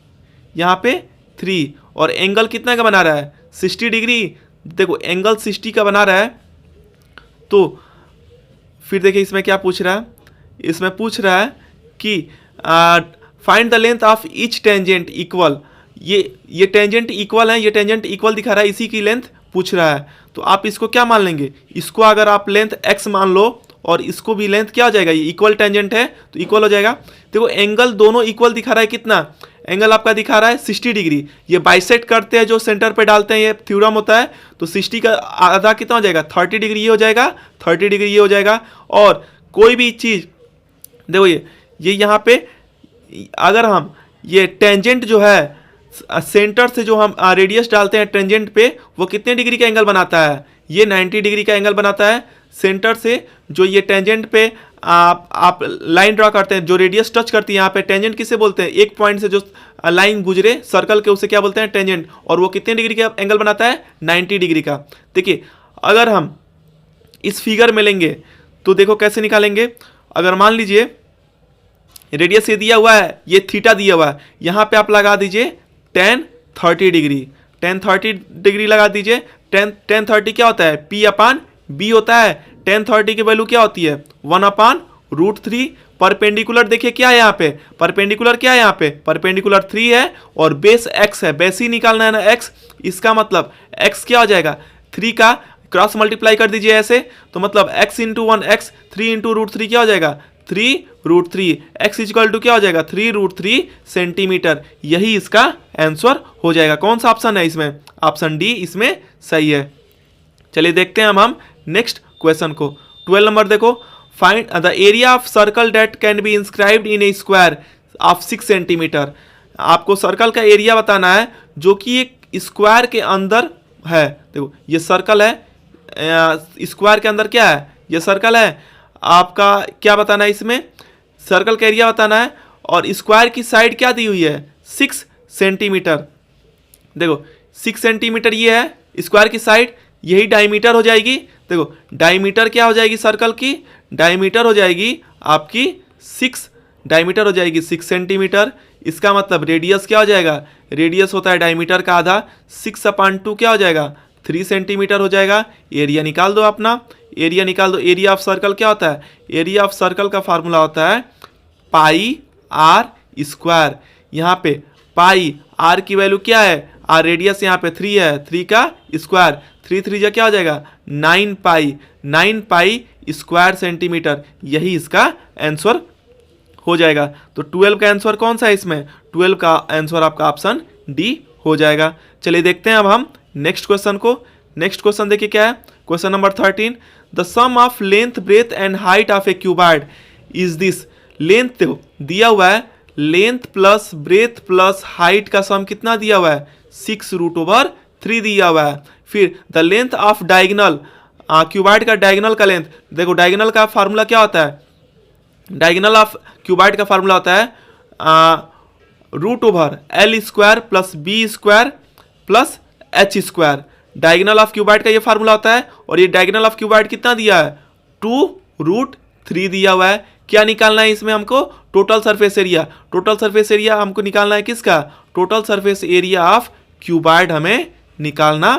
यहाँ पे 3, और एंगल कितना का बना रहा है 60 डिग्री। देखो एंगल 60 का बना रहा है, तो फिर देखिए इसमें क्या पूछ रहा है, इसमें पूछ रहा है कि find the length of each tangent equal. ये टेंजेंट इक्वल है, ये टेंजेंट इक्वल दिखा रहा है, इसी की लेंथ पूछ रहा है। तो आप इसको क्या मान लेंगे, इसको अगर आप लेंथ x मान लो और इसको भी लेंथ क्या हो जाएगा, ये इक्वल टेंजेंट है तो इक्वल हो जाएगा। देखो एंगल दोनों इक्वल दिखा रहा है, कितना एंगल आपका दिखा रहा है 60 डिग्री। ये बाइसेक्ट करते हैं जो सेंटर पे डालते हैं, ये थ्योरम होता है, तो 60 का आधा कितना हो जाएगा 30 डिग्री, ये हो जाएगा 30 डिग्री, ये हो जाएगा। और कोई भी चीज़ देखो ये यहाँ पे अगर हम ये टेंजेंट जो है सेंटर से जो हम रेडियस डालते हैं टेंजेंट पे, वो कितने डिग्री का एंगल बनाता है, ये 90 डिग्री का एंगल बनाता है। सेंटर से जो ये टेंजेंट पे आप लाइन ड्रॉ करते हैं, जो रेडियस टच करती है यहाँ पे, टेंजेंट किसे बोलते हैं, एक पॉइंट से जो लाइन गुजरे सर्कल के उसे क्या बोलते हैं टेंजेंट, और वो कितने डिग्री का एंगल बनाता है 90 डिग्री का। देखिए अगर हम इस फिगर में लेंगे तो देखो कैसे निकालेंगे। अगर मान लीजिए रेडियस ये दिया हुआ है, ये थीटा दिया हुआ है, यहाँ पे आप लगा दीजिए tan 30 डिग्री, tan 30 डिग्री लगा दीजिए। tan 30 क्या होता है, P अपान B होता है। tan 30 की वैल्यू क्या होती है 1/√3। परपेंडिकुलर देखिए क्या है यहाँ पे, परपेंडिकुलर क्या है यहाँ पे, परपेंडिकुलर 3 है, और बेस x है, बेस ही निकालना है ना x। इसका मतलब x क्या हो जाएगा, 3 का क्रॉस मल्टीप्लाई कर दीजिए ऐसे, तो मतलब x इंटू 1x, 3 इंटू √3 क्या हो जाएगा 3√3, x इक्वल टू क्या हो जाएगा 3√3 सेंटीमीटर। यही इसका आंसर हो जाएगा। कौन सा ऑप्शन है इसमें, ऑप्शन डी इसमें सही है। चलिए देखते हैं हम नेक्स्ट क्वेश्चन को। 12 नंबर देखो, find the area of circle that can be inscribed in A square of 6 centimetre. आपको सर्कल का एरिया बताना है जो कि एक स्क्वायर के अंदर है। देखो ये सर्कल है, स्क्वायर के अंदर क्या है, ये सर्कल है। आपका क्या बताना है इसमें, सर्कल का एरिया बताना है, और स्क्वायर की साइड क्या दी हुई है 6 सेंटीमीटर। देखो 6 सेंटीमीटर ये है स्क्वायर की साइड, यही डायमीटर हो जाएगी। देखो डायमीटर क्या हो जाएगी सर्कल की, डायमीटर हो जाएगी आपकी 6, डायमीटर हो जाएगी 6 सेंटीमीटर। इसका मतलब रेडियस क्या हो जाएगा, रेडियस होता है डायमीटर का आधा, 6/2 क्या हो जाएगा 3 सेंटीमीटर हो जाएगा। एरिया निकाल दो अपना, एरिया निकाल दो। एरिया ऑफ सर्कल क्या होता है, एरिया ऑफ सर्कल का फार्मूला होता है पाई आर स्क्वायर। यहाँ पे पाई आर की वैल्यू क्या है, आर रेडियस यहाँ पे 3 है, 3 का स्क्वायर, 3 3 जा क्या हो जाएगा 9 पाई, 9 पाई स्क्वायर सेंटीमीटर। यही इसका आंसर हो जाएगा। तो 12 का आंसर कौन सा है इसमें, 12 का आंसर आपका ऑप्शन डी हो जाएगा। चलिए देखते हैं अब हम नेक्स्ट क्वेश्चन को। नेक्स्ट क्वेश्चन देखिए क्या है, question number 13, the sum of length breadth and height of a cuboid is this. Length देखो दिया हुआ है, length plus breadth plus height का सम कितना दिया हुआ है 6√3 दिया हुआ है। फिर the length of diagonal, cuboid का डायगोनल का लेंथ, देखो डायगोनल का फार्मूला क्या होता है, डायगोनल ऑफ क्यूबॉइड का फार्मूला होता है √L² + B² + H square. Diagonal of cuboid का ये फार्मूला होता है, और ये डायगोनल ऑफ क्यूबाइड कितना दिया है, 2√3 दिया हुआ है। क्या निकालना है इसमें हमको, total surface area. Total surface area हमको निकालना है किसका, total surface area of cuboid हमें निकालना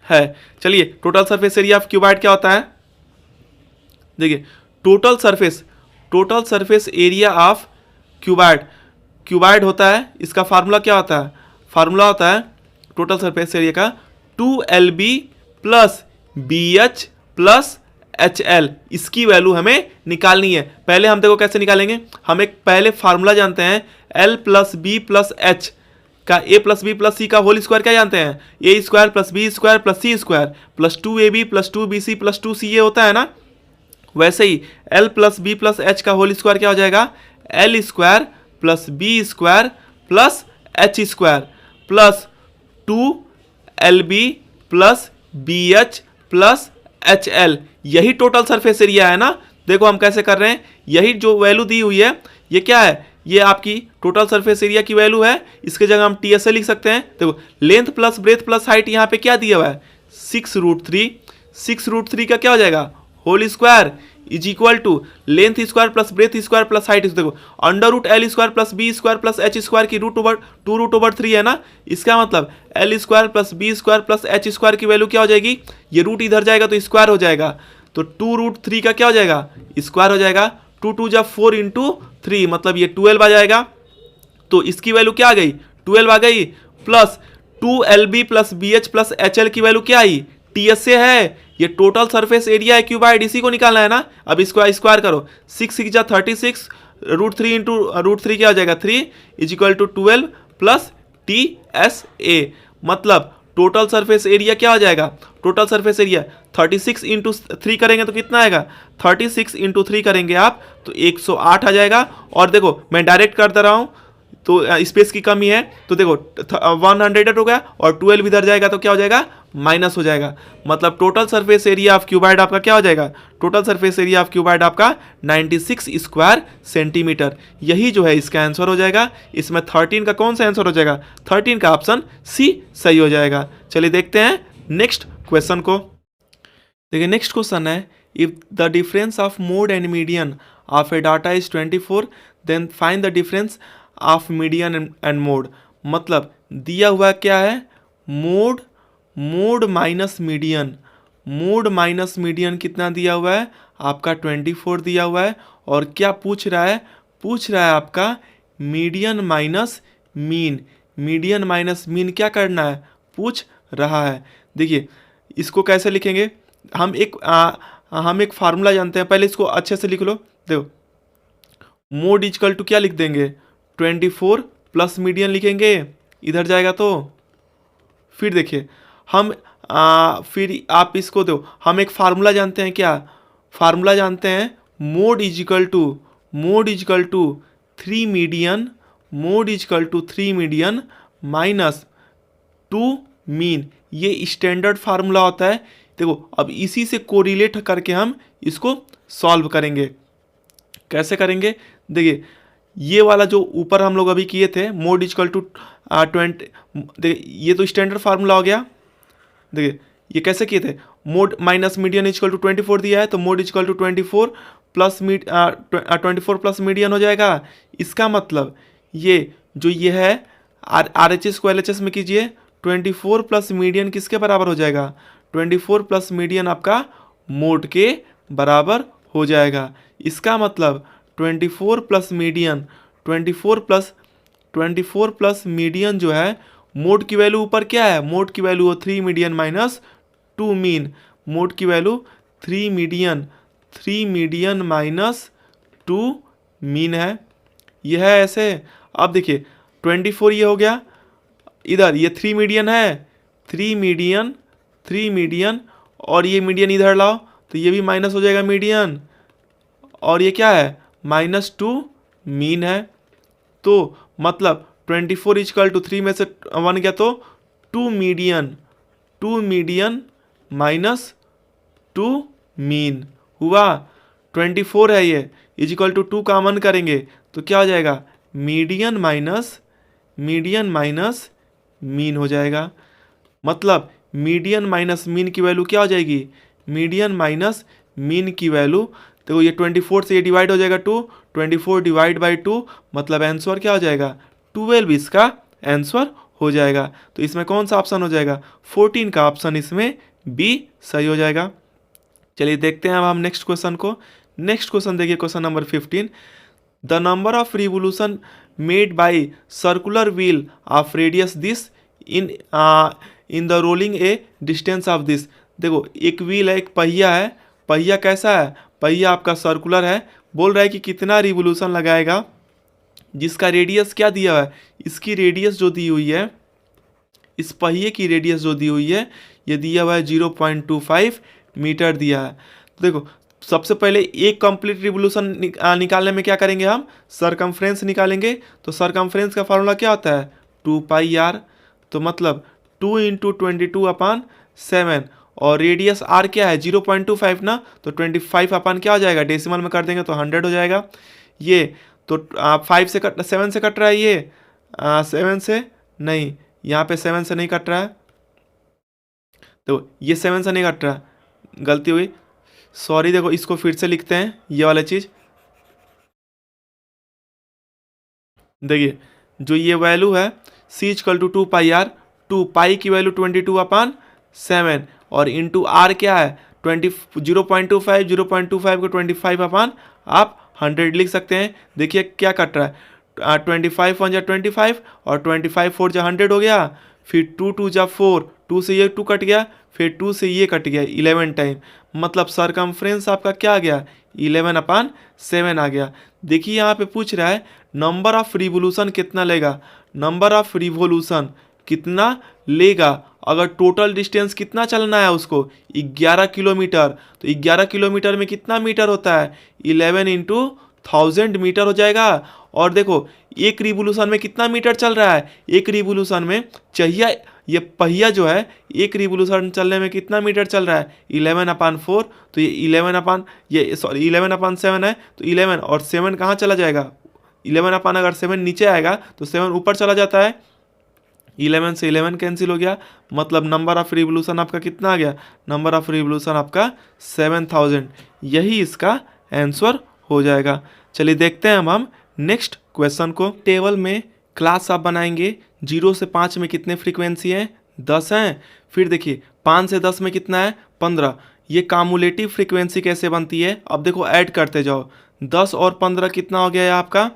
है। चलिए total surface area of cuboid क्या होता है, देखिए total surface area of cuboid होता है, इसका फार्मूला क्या होता है, फार्मूला होता है टोटल सरफेस एरिया का 2LB plus BH plus HL। इसकी वैल्यू हमें निकालनी है। पहले हम देखो कैसे निकालेंगे, हम एक पहले फार्मूला जानते हैं L plus B plus H का, A plus B plus C का होल स्क्वायर क्या जानते हैं, A square plus B square plus C square plus 2AB plus 2BC plus 2CA होता है ना। वैसे ही L plus B plus H का होल स्क्वायर क्या हो जाएगा, L square plus B square plus H square plus 2LB plus BH plus HL। यही टोटल सरफेस एरिया है ना। देखो हम कैसे कर रहे हैं, यही जो वैल्यू दी हुई है ये क्या है, ये आपकी टोटल सरफेस एरिया की वैल्यू है। इसके जगह हम TSA लिख सकते हैं। देखो length plus breadth plus height यहाँ पे क्या दिया हुआ है, 6√3। 6√3 का क्या हो जाएगा, whole square is equal to length square plus breadth square plus height. देखो √L square plus B square plus H square की √2√3 है ना। इसका मतलब L square plus B square plus H square की वैल्यू क्या हो जाएगी, ये रूट इधर जाएगा तो स्क्वायर हो जाएगा, तो 2√3 का क्या हो जाएगा, स्क्वायर हो जाएगा। 2 2 जा 4 इंटू 3 मतलब ये 12 आ जाएगा। तो इसकी वैल्यू क्या आ गई, 12 आ गई। Plus 2LB plus BH plus HL की वैल्यू क्या आई, TSA है। ये टोटल सरफेस एरिया है क्यूबाइड, इसी को निकालना है ना। अब इसको स्क्वायर करो, 6 6 जा 36, √3 इंटू √3 क्या हो जाएगा 3 is equal to 12 plus TSA। मतलब टोटल सरफेस एरिया क्या हो जाएगा, टोटल सरफेस एरिया 36 इंटू 3 करेंगे तो कितना आएगा, 36 इंटू 3 करेंगे आप तो 108 आ जाएगा। और देखो मैं डायरेक्ट कर दे रहा हूँ तो स्पेस की कमी है, तो देखो 100 हो गया और 12 इधर जाएगा तो क्या हो जाएगा, माइनस हो जाएगा। मतलब total surface area of cuboid आपका क्या हो जाएगा, total surface area of cuboid आपका 96 स्क्वायर सेंटीमीटर। यही जो है इसका आंसर हो जाएगा। इसमें 13 का कौन सा आंसर हो जाएगा, 13 का ऑप्शन सी सही हो जाएगा। चलिए देखते हैं नेक्स्ट क्वेश्चन को। देखिए नेक्स्ट क्वेश्चन है, if the difference of mode and median of a data is 24 then find the difference of median and mode. मतलब दिया हुआ क्या है, mode minus median. Mode minus median कितना दिया हुआ है आपका 24 दिया हुआ है। और क्या पूछ रहा है, पूछ रहा है आपका median minus mean. Median minus mean क्या करना है, पूछ रहा है। देखिए इसको कैसे लिखेंगे, हम एक फार्मूला जानते हैं, पहले इसको अच्छे से लिख लो। देखो मोड इजकल टू क्या लिख देंगे, 24 प्लस मीडियन लिखेंगे, इधर जाएगा तो फिर देखिए हम फिर आप इसको दो, हम एक फार्मूला जानते हैं, क्या फार्मूला जानते हैं, mode is equal to 3 median, mode is equal to 3 median minus 2 mean. ये स्टैंडर्ड फार्मूला होता है। देखो अब इसी से कोरिलेट करके हम इसको सॉल्व करेंगे। कैसे करेंगे, देखिए ये वाला जो ऊपर हम लोग अभी किए थे, मोड इजकल टू 20, देखिए ये तो स्टैंडर्ड फार्मूला हो गया। देखिए ये कैसे किए थे, mode minus median is equal to 24 दिया है तो mode is equal to 24 plus 24 plus median हो जाएगा। इसका मतलब ये जो ये है RHS को LHS में कीजिए, 24 प्लस मीडियन किसके बराबर हो जाएगा, 24 प्लस मीडियन आपका मोड के बराबर हो जाएगा। इसका मतलब 24 प्लस मीडियन, 24 प्लस मीडियन जो है, मोड की वैल्यू ऊपर क्या है, मोड की वैल्यू हो 3 मीडियन माइनस 2 मीन। मोड की वैल्यू 3 मीडियन माइनस 2 मीन है, यह है ऐसे। अब देखिए 24 ये हो गया, इधर ये 3 मीडियन है, 3 मीडियन और ये मीडियन इधर लाओ तो ये भी माइनस हो जाएगा मीडियन, और ये क्या है -2 मीन है। तो मतलब 24 इजकल टू 3 में से 1 गया तो 2 मीडियन माइनस 2 मीन हुआ। 24 है ये, इजकल टू 2 कॉमन करेंगे तो क्या हो जाएगा, मीडियन माइनस मीन हो जाएगा। मतलब मीडियन माइनस मीन की वैल्यू क्या हो जाएगी, मीडियन माइनस मीन की वैल्यू। देखो ये 24 से ये डिवाइड हो जाएगा 2, 24 डिवाइड बाई 2, मतलब आंसर क्या हो जाएगा 12 इसका आंसर हो जाएगा। तो इसमें कौन सा ऑप्शन हो जाएगा, 14 का ऑप्शन इसमें बी सही हो जाएगा। चलिए देखते हैं अब हम नेक्स्ट क्वेश्चन को। नेक्स्ट क्वेश्चन देखिए, question number 15, the number of revolution made by circular wheel of radius this in the rolling A distance of this. देखो एक व्हील है, एक पहिया है, पहिया कैसा है, पहिया आपका सर्कुलर है, बोल रहा है कि कितना रिवोल्यूशन लगाएगा, जिसका रेडियस क्या दिया हुआ है, इसकी रेडियस जो दी हुई है, इस पहिए की रेडियस जो दी हुई है, ये दिया हुआ है 0.25 मीटर दिया है। तो देखो सबसे पहले एक कंप्लीट रिवोल्यूशन निकालने में क्या करेंगे, हम सरकमफ्रेंस निकालेंगे। तो सरकमफ्रेंस का फार्मूला क्या होता है, 2πr। तो मतलब 2 इंटू 22/7, और रेडियस आर क्या है 0.25 ना, तो 25 अपन क्या हो जाएगा, डेसिमल में कर देंगे तो 100 हो जाएगा। ये तो 5 से कट 7 से कट रहा है, ये 7 से नहीं, यहाँ पे 7 से नहीं कट रहा है, तो ये 7 से नहीं कट रहा, गलती हुई, सॉरी। देखो इसको फिर से लिखते हैं, ये वाला चीज़ देखिए, जो ये वैल्यू है c इक्वल टू 2πr, 2 की वैल्यू 22/7 और इंटू आर क्या है 0.25, 0.25 को 25 आप 100 लिख सकते हैं। देखिए क्या कट रहा है, 25 1 जा 25 और 25 4 जा 100 हो गया, फिर 2 2 जा 4, 2 से ये 2 कट गया, फिर 2 से ये कट गया 11 टाइम, मतलब सरकमफ्रेंस आपका क्या आ गया 11/7 आ गया। देखिए यहाँ पे पूछ रहा है नंबर ऑफ रिवोल्यूशन कितना लेगा, नंबर ऑफ रिवोल्यूशन कितना लेगा, अगर टोटल डिस्टेंस कितना चलना है उसको 11 किलोमीटर, तो 11 किलोमीटर में कितना मीटर होता है 11 इंटू 1000 मीटर हो जाएगा। और देखो एक रिवोल्यूशन में कितना मीटर चल रहा है, एक रिवोल्यूशन में चाहिए, ये पहिया जो है एक रिवोल्यूशन चलने में कितना मीटर चल रहा है 11/4, तो ये 11/7 है, तो 11 और 7 कहाँ चला जाएगा, 11 अगर 7 नीचे आएगा तो 7 ऊपर चला जाता है, 11 से 11 कैंसिल हो गया, मतलब नंबर ऑफ रिवोल्यूशन आपका कितना आ गया, नंबर ऑफ रिवोल्यूशन आपका 7000, यही इसका आंसर हो जाएगा। चलिए देखते हैं हम नेक्स्ट क्वेश्चन को। टेबल में क्लास आप बनाएंगे, 0 से 5 में कितने फ्रीक्वेंसी हैं 10 हैं, फिर देखिए 5 से 10 में कितना है 15। ये कामुलेटिव फ्रीक्वेंसी कैसे बनती है, अब देखो ऐड करते जाओ, 10 और 15 कितना हो गया है आपका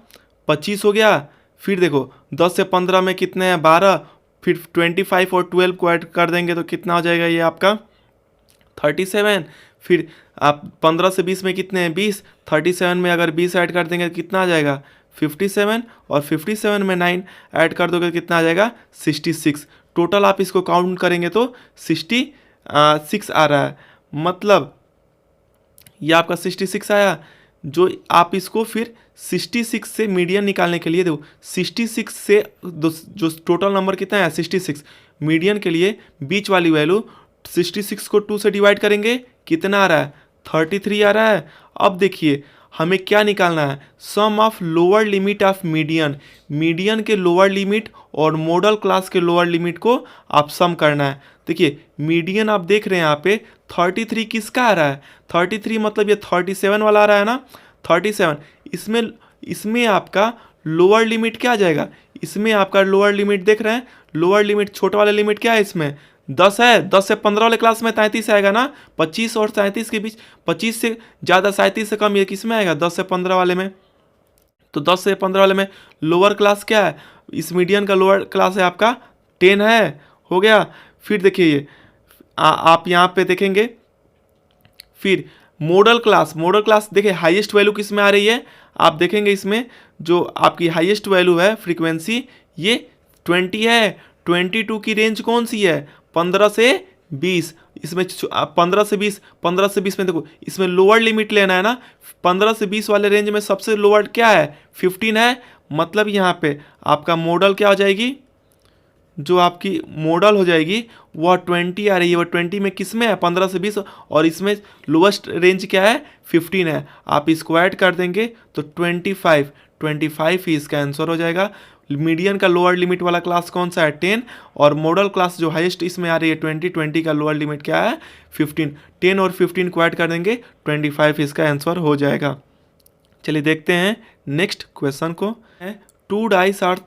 25 हो गया, फिर देखो 10 से 15 में कितने हैं 12, फिर 25 और 12 को ऐड कर देंगे तो कितना हो जाएगा ये आपका 37, फिर आप 15 से 20 में कितने हैं 20, 37 में अगर 20 ऐड कर देंगे तो कितना आ जाएगा 57, और 57 में 9 ऐड कर दोगे तो कितना आ जाएगा 66। टोटल आप इसको काउंट करेंगे तो 66 आ रहा है, मतलब ये आपका 66 आया। जो आप इसको फिर 66 से मीडियन निकालने के लिए, देखो 66 से जो टोटल नंबर कितना है 66, मीडियन के लिए बीच वाली वैल्यू 66 को 2 से डिवाइड करेंगे, कितना आ रहा है 33 आ रहा है। अब देखिए हमें क्या निकालना है, sum of lower limit of median, median के लोअर लिमिट और मॉडल क्लास के लोअर लिमिट को आप सम करना है। देखिए मीडियन आप देख रहे हैं यहाँ पे 33 किसका आ रहा है, 33 मतलब ये 37 वाला आ रहा है ना, 37, इसमें आपका लोअर लिमिट क्या आ जाएगा, इसमें आपका लोअर लिमिट देख रहे हैं, लोअर लिमिट छोटा वाला लिमिट क्या है इसमें 10 है, 10 से 15 वाले क्लास में 33 आएगा ना, 25 और 37 के बीच, 25 से ज़्यादा 37 से कम ये किस में आएगा 10 से 15 वाले में। तो 10 से 15 वाले में लोअर क्लास क्या है, इस मीडियन का लोअर क्लास है आपका 10 है, हो गया। फिर देखिए ये आप यहाँ पे देखेंगे, फिर मॉडल क्लास देखिए हाईएस्ट वैल्यू किस में आ रही है, आप देखेंगे इसमें जो आपकी हाईएस्ट वैल्यू है फ्रीक्वेंसी ये 20 है, 22 की रेंज कौन सी है 15 से 20, इसमें 15 से 20 में देखो इसमें लोअर लिमिट लेना है ना, 15 से 20 वाले रेंज में सबसे लोअर क्या है 15 है, मतलब यहाँ पे आपका मॉडल क्या हो जाएगी, जो आपकी मॉडल हो जाएगी वह 20 आ रही है। वह 20 में किस में है, 15 से 20, और इसमें लोवेस्ट रेंज क्या है, 15 है। आप इसको ऐड कर देंगे तो 25 ही इसका आंसर हो जाएगा। मीडियन का लोअर लिमिट वाला क्लास कौन सा है, 10, और मॉडल क्लास जो हाईएस्ट इसमें आ रही है 20 का लोअर लिमिट क्या है, 15। 10 और 15 को ऐड कर देंगे, 25 इसका आंसर हो जाएगा। चलिए देखते हैं नेक्स्ट क्वेश्चन को। 2 dice are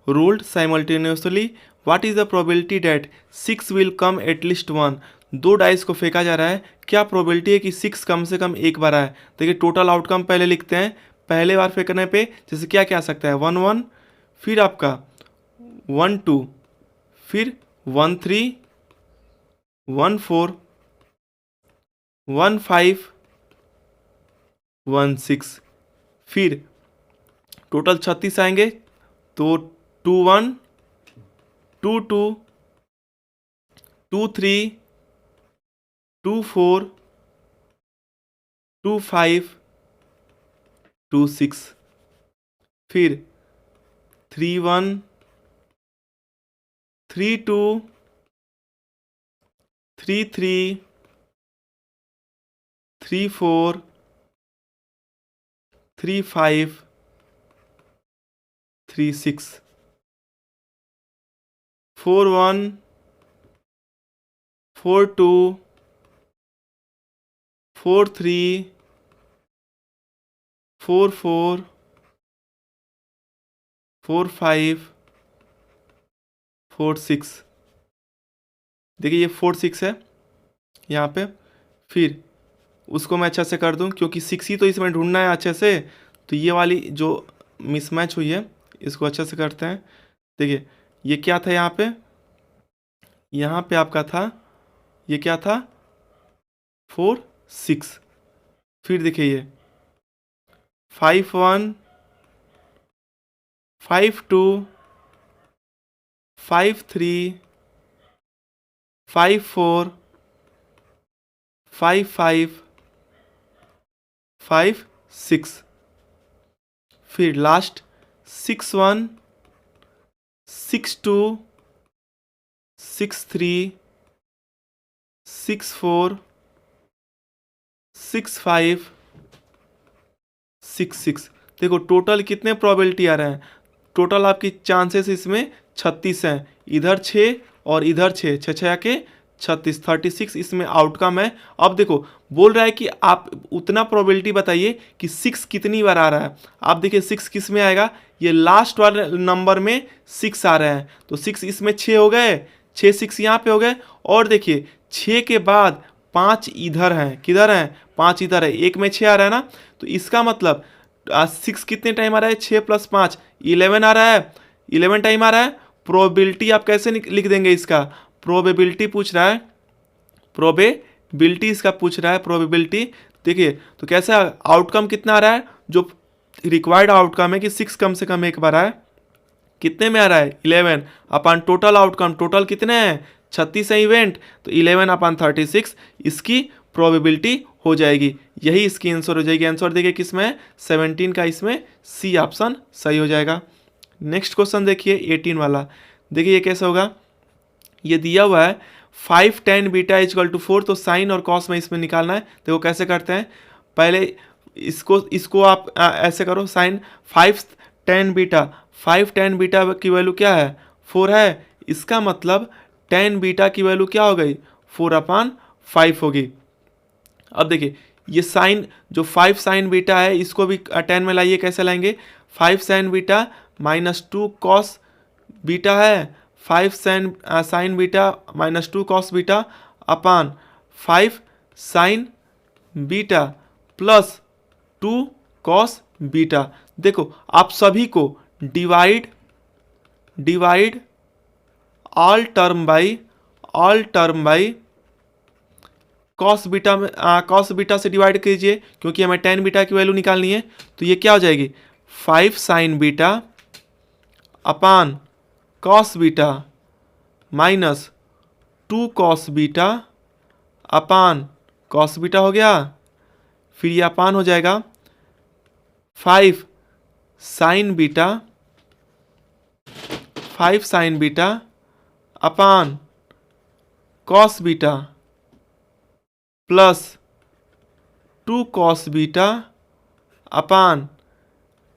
rolled simultaneously, what is the probability that 6 will come at least 1। 2 dice को फेंका जा रहा है, क्या प्रोबेबिलिटी है कि 6 कम से कम एक बार आए। देखिए टोटल आउटकम पहले लिखते हैं। पहले बार फेंकने पे जैसे क्या क्या आ सकता है, 1 1, फिर आपका 1 2, फिर 1 3, 1 4, 1 5, 1 6, फिर टोटल 36 आएंगे तो 2 1, 2 2, 2 3, 2 4, 2 5, 2 6, फिर 3 1, 3 2, 3 3, 3 4, 3 5, 3 6, 4 1, 4 2, 4 3, 4 4, 4 5, 4 6। देखिए ये 4 6 है यहाँ पे, फिर उसको मैं अच्छा से कर दूं क्योंकि 6 ही तो इसमें ढूंढना है अच्छे से। तो ये वाली जो मिसमैच हुई है इसको अच्छे से करते हैं। देखिए ये क्या था यहाँ पे आपका था, ये क्या था, 4 6, फिर देखिए ये 5 1, 5 2, 5 3, 5 4, 5 5, 5 6, फिर लास्ट 6 1, 6 2, 6 3, 6 4, 6 5, 6 6। देखो टोटल कितने प्रोबेबिलिटी आ रहे हैं, टोटल आपकी चांसेस इसमें 36 हैं, इधर 6 और इधर 6, 6 6 के 36, 36 इसमें आउटकम है। अब देखो बोल रहा है कि आप उतना प्रोबेबिलिटी बताइए कि 6 कितनी बार आ रहा है। आप देखिए 6 किस में आएगा, ये लास्ट वाले नंबर में 6 आ रहे हैं, तो 6 इसमें 6 हो गए, 6 6 यहाँ पे हो गए, और देखिए 6 के बाद 5 इधर हैं, किधर हैं, 5 इधर है, एक में 6 आ रहा है ना, तो इसका मतलब 6 कितने टाइम आ रहा है, 6 + 5 11 आ रहा है, 11 टाइम आ रहा है। प्रोबेबिलिटी आप कैसे लिख देंगे इसका, प्रोबेबिलिटी पूछ रहा है, प्रोबेबिलिटी इसका पूछ रहा है, प्रोबेबिलिटी। देखिए तो कैसा आउटकम कितना आ रहा है, जो रिक्वायर्ड आउटकम है कि 6 कम से कम एक बार आए, कितने में आ रहा है, 11 अपन टोटल आउटकम, टोटल कितने हैं 36 है इवेंट, तो 11 अपन 36 इसकी प्रोबेबिलिटी हो जाएगी, यही इसकी आंसर हो जाएगी। आंसर देखिए किसमें, 17 का इसमें सी ऑप्शन सही हो जाएगा। नेक्स्ट क्वेश्चन देखिए 18 वाला, देखिए ये कैसे होगा, ये दिया हुआ है 5 tan बीटा = 4, तो साइन और कॉस में इसमें निकालना है। देखो कैसे करते हैं, पहले इसको आप ऐसे करो, sine 5 tan beta, 5 tan beta की वैल्यू क्या है, 4 है, इसका मतलब tan बीटा की वैल्यू क्या हो गई, 4/5 होगी। अब देखिए ये साइन जो 5 साइन बीटा है इसको भी 10 में लाइए, कैसे लाएंगे, 5 साइन बीटा -2 कॉस बीटा है, 5 साइन बीटा -2 कॉस बीटा अपान 5 sign beta plus 2 cos beta. देखो आप सभी को divide all term by cos beta में कॉस बीटा से डिवाइड कीजिए, क्योंकि हमें tan बीटा की वैल्यू निकालनी है। तो ये क्या हो जाएगी, 5 साइन बीटा अपान cos beta minus 2 cos beta अपान कॉस बीटा हो गया, फिर ये अपान हो जाएगा 5 साइन बीटा अपान cos beta plus 2 cos beta अपान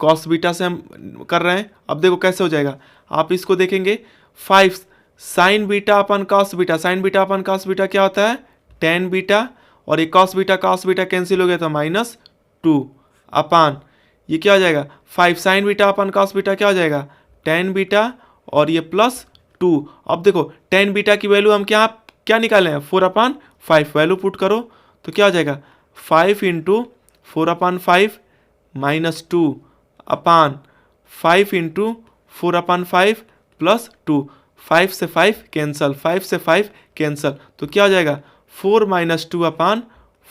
कॉस बीटा से हम कर रहे हैं। अब देखो कैसे हो जाएगा, आप इसको देखेंगे 5 sign beta upon cos beta, sign beta upon cos beta क्या होता है टेन बीटा, और ये कॉस बीटा कैंसिल हो गया तो -2 अपान ये क्या हो जाएगा 5 sign beta upon cos beta क्या हो जाएगा टेन बीटा और ये +2। अब देखो टेन बीटा की वैल्यू हम क्या निकाले हैं 4/5, वैल्यू पुट करो तो क्या हो जाएगा 5 × 4/5 -2 अपान 5 × 4/5 +2, 5 से 5 कैंसल, 5 से 5 कैंसल, तो क्या हो जाएगा 4 - 2 अपान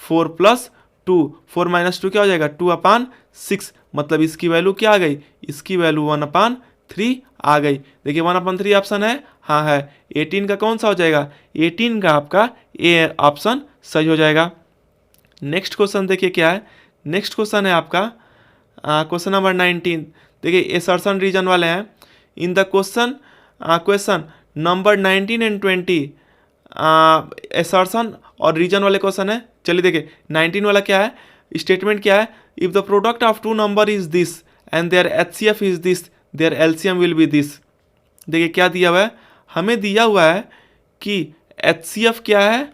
4 + 2, 4 - 2 क्या हो जाएगा 2/6, मतलब इसकी वैल्यू क्या आ गई, इसकी वैल्यू 1/3 आ गई। देखिए 1/3 ऑप्शन है, हाँ है। 18 का कौन सा हो जाएगा, 18 का आपका ए ऑप्शन सही हो जाएगा। नेक्स्ट क्वेश्चन देखिए क्या है, नेक्स्ट क्वेश्चन है आपका क्वेश्चन नंबर 19। देखिए एसर्शन रीजन वाले हैं। In the question number 19 and 20 assertion और रीजन वाले क्वेश्चन है। चलिए देखिए 19 वाला क्या है, स्टेटमेंट क्या है, if the product of two number is this and their HCF is this, their LCM will be this. देखिए क्या दिया हुआ है, हमें दिया हुआ है कि HCF क्या है,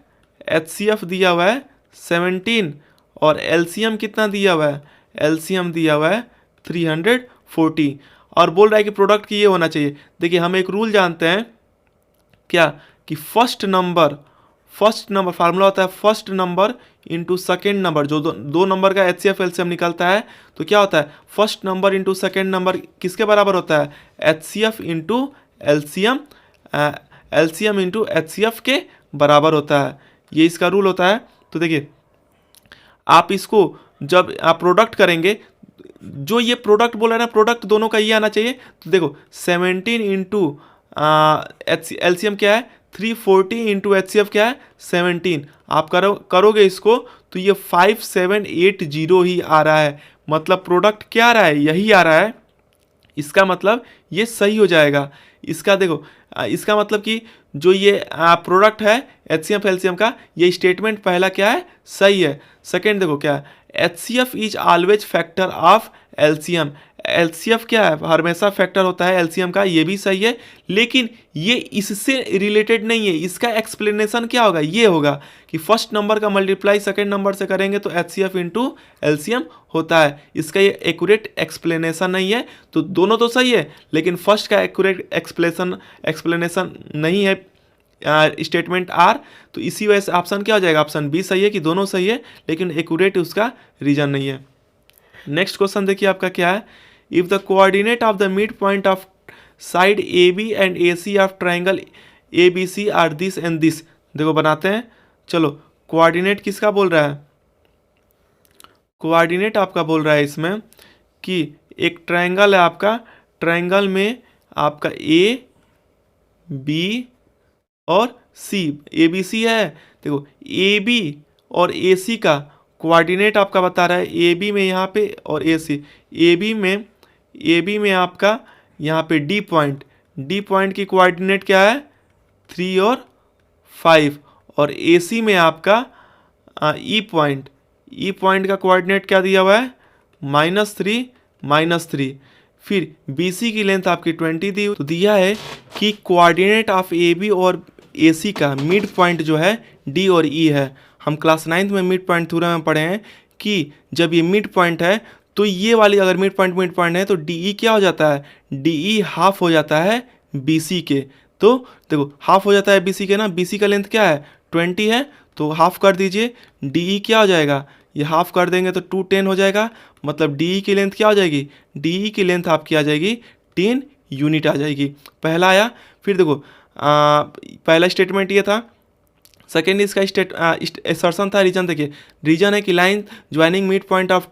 HCF दिया हुआ है 17 और LCM कितना दिया हुआ है, LCM दिया हुआ है 340 और बोल रहा है कि प्रोडक्ट की ये होना चाहिए। देखिए हम एक रूल जानते हैं क्या कि फर्स्ट नंबर फार्मूला होता है first number into second number, जो दो नंबर का HCF LCM निकलता है तो क्या होता है first number into second number किसके बराबर होता है HCF into LCM, LCM into HCF के बराबर होता है, ये इसका रूल होता है। तो देखिए आप इसको जब आप प्रोडक्ट करेंगे, जो ये प्रोडक्ट बोल रहा है ना, प्रोडक्ट दोनों का ये आना चाहिए। तो देखो 17 इंटू LCM क्या है 340 इंटू HCF क्या है 17, आप करोगे इसको तो ये 5780 ही आ रहा है, मतलब प्रोडक्ट क्या आ रहा है यही आ रहा है, इसका मतलब ये सही हो जाएगा। इसका देखो इसका मतलब कि जो ये प्रोडक्ट है HCF LCM का, ये स्टेटमेंट पहला क्या है सही है। सेकंड देखो क्या है HCF is always factor of LCM, LCF क्या है हमेशा फैक्टर होता है LCM का, ये भी सही है, लेकिन ये इससे रिलेटेड नहीं है। इसका एक्सप्लेनेशन क्या होगा, ये होगा कि फर्स्ट नंबर का मल्टीप्लाई सेकंड नंबर से करेंगे तो HCF इंटू LCM होता है, इसका ये एक्यूरेट एक्सप्लेनेशन नहीं है। तो दोनों तो सही है लेकिन फर्स्ट का एक्यूरेट एक्सप्लेनेशन नहीं है स्टेटमेंट आर, तो इसी वजह से ऑप्शन क्या हो जाएगा, ऑप्शन बी सही है कि दोनों सही है लेकिन एक्यूरेट उसका रीजन नहीं है। नेक्स्ट क्वेश्चन देखिए आपका क्या है, if the coordinate of the mid point of side AB and AC of triangle ABC are this and this. देखो बनाते हैं, चलो कोऑर्डिनेट किसका बोल रहा है, कोऑर्डिनेट आपका बोल रहा है इसमें कि एक ट्राइंगल है आपका, ट्राइंगल में आपका AB और C, ABC है। देखो AB और AC का कोऑर्डिनेट आपका बता रहा है AB में यहाँ पे और AC, AB में आपका यहाँ पे D पॉइंट की कोऑर्डिनेट क्या है 3 और 5, और AC में आपका E पॉइंट का कोऑर्डिनेट क्या दिया हुआ है -3। फिर BC की लेंथ आपकी 20 दी, तो दिया है कि कोऑर्डिनेट ऑफ AB और AC का मिड पॉइंट जो है D और E है। हम क्लास 9th में मिड पॉइंट थ्योरम में पढ़े हैं कि जब ये मिड पॉइंट है तो ये वाली अगर मिड पॉइंट है तो DE क्या हो जाता है, DE हाफ हो जाता है BC के। तो देखो हाफ हो जाता है BC के ना, BC का लेंथ क्या है 20 है, तो हाफ कर दीजिए, DE क्या हो जाएगा, ये हाफ कर देंगे तो 210 हो जाएगा, मतलब DE की लेंथ क्या हो जाएगी, DE की लेंथ आपकी आ जाएगी 10 यूनिट आ जाएगी। पहला आया। फिर देखो पहला स्टेटमेंट ये था, सेकेंड इसका एसर्शन था, रीजन देखिए, रीजन है कि line joining mid point of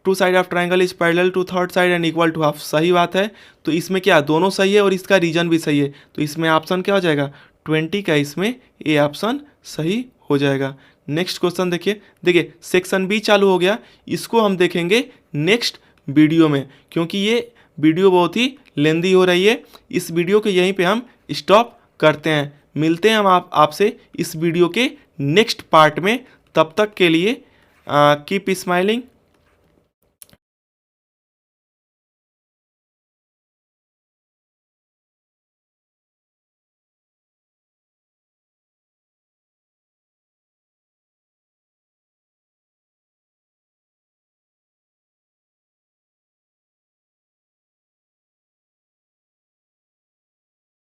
two side of triangle is parallel to third side and equal to half. सही बात है, तो इसमें क्या दोनों सही है और इसका रीजन भी सही है, तो इसमें ऑप्शन क्या हो जाएगा 20 का, इसमें ए ऑप्शन सही हो जाएगा। नेक्स्ट क्वेश्चन देखिए सेक्शन बी चालू हो गया, इसको हम देखेंगे नेक्स्ट वीडियो में क्योंकि ये वीडियो बहुत ही लेंदी हो रही है। इस वीडियो को यहीं पे हम स्टॉप करते हैं। मिलते हैं हम आपसे इस वीडियो के नेक्स्ट पार्ट में। तब तक के लिए कीप स्माइलिंग।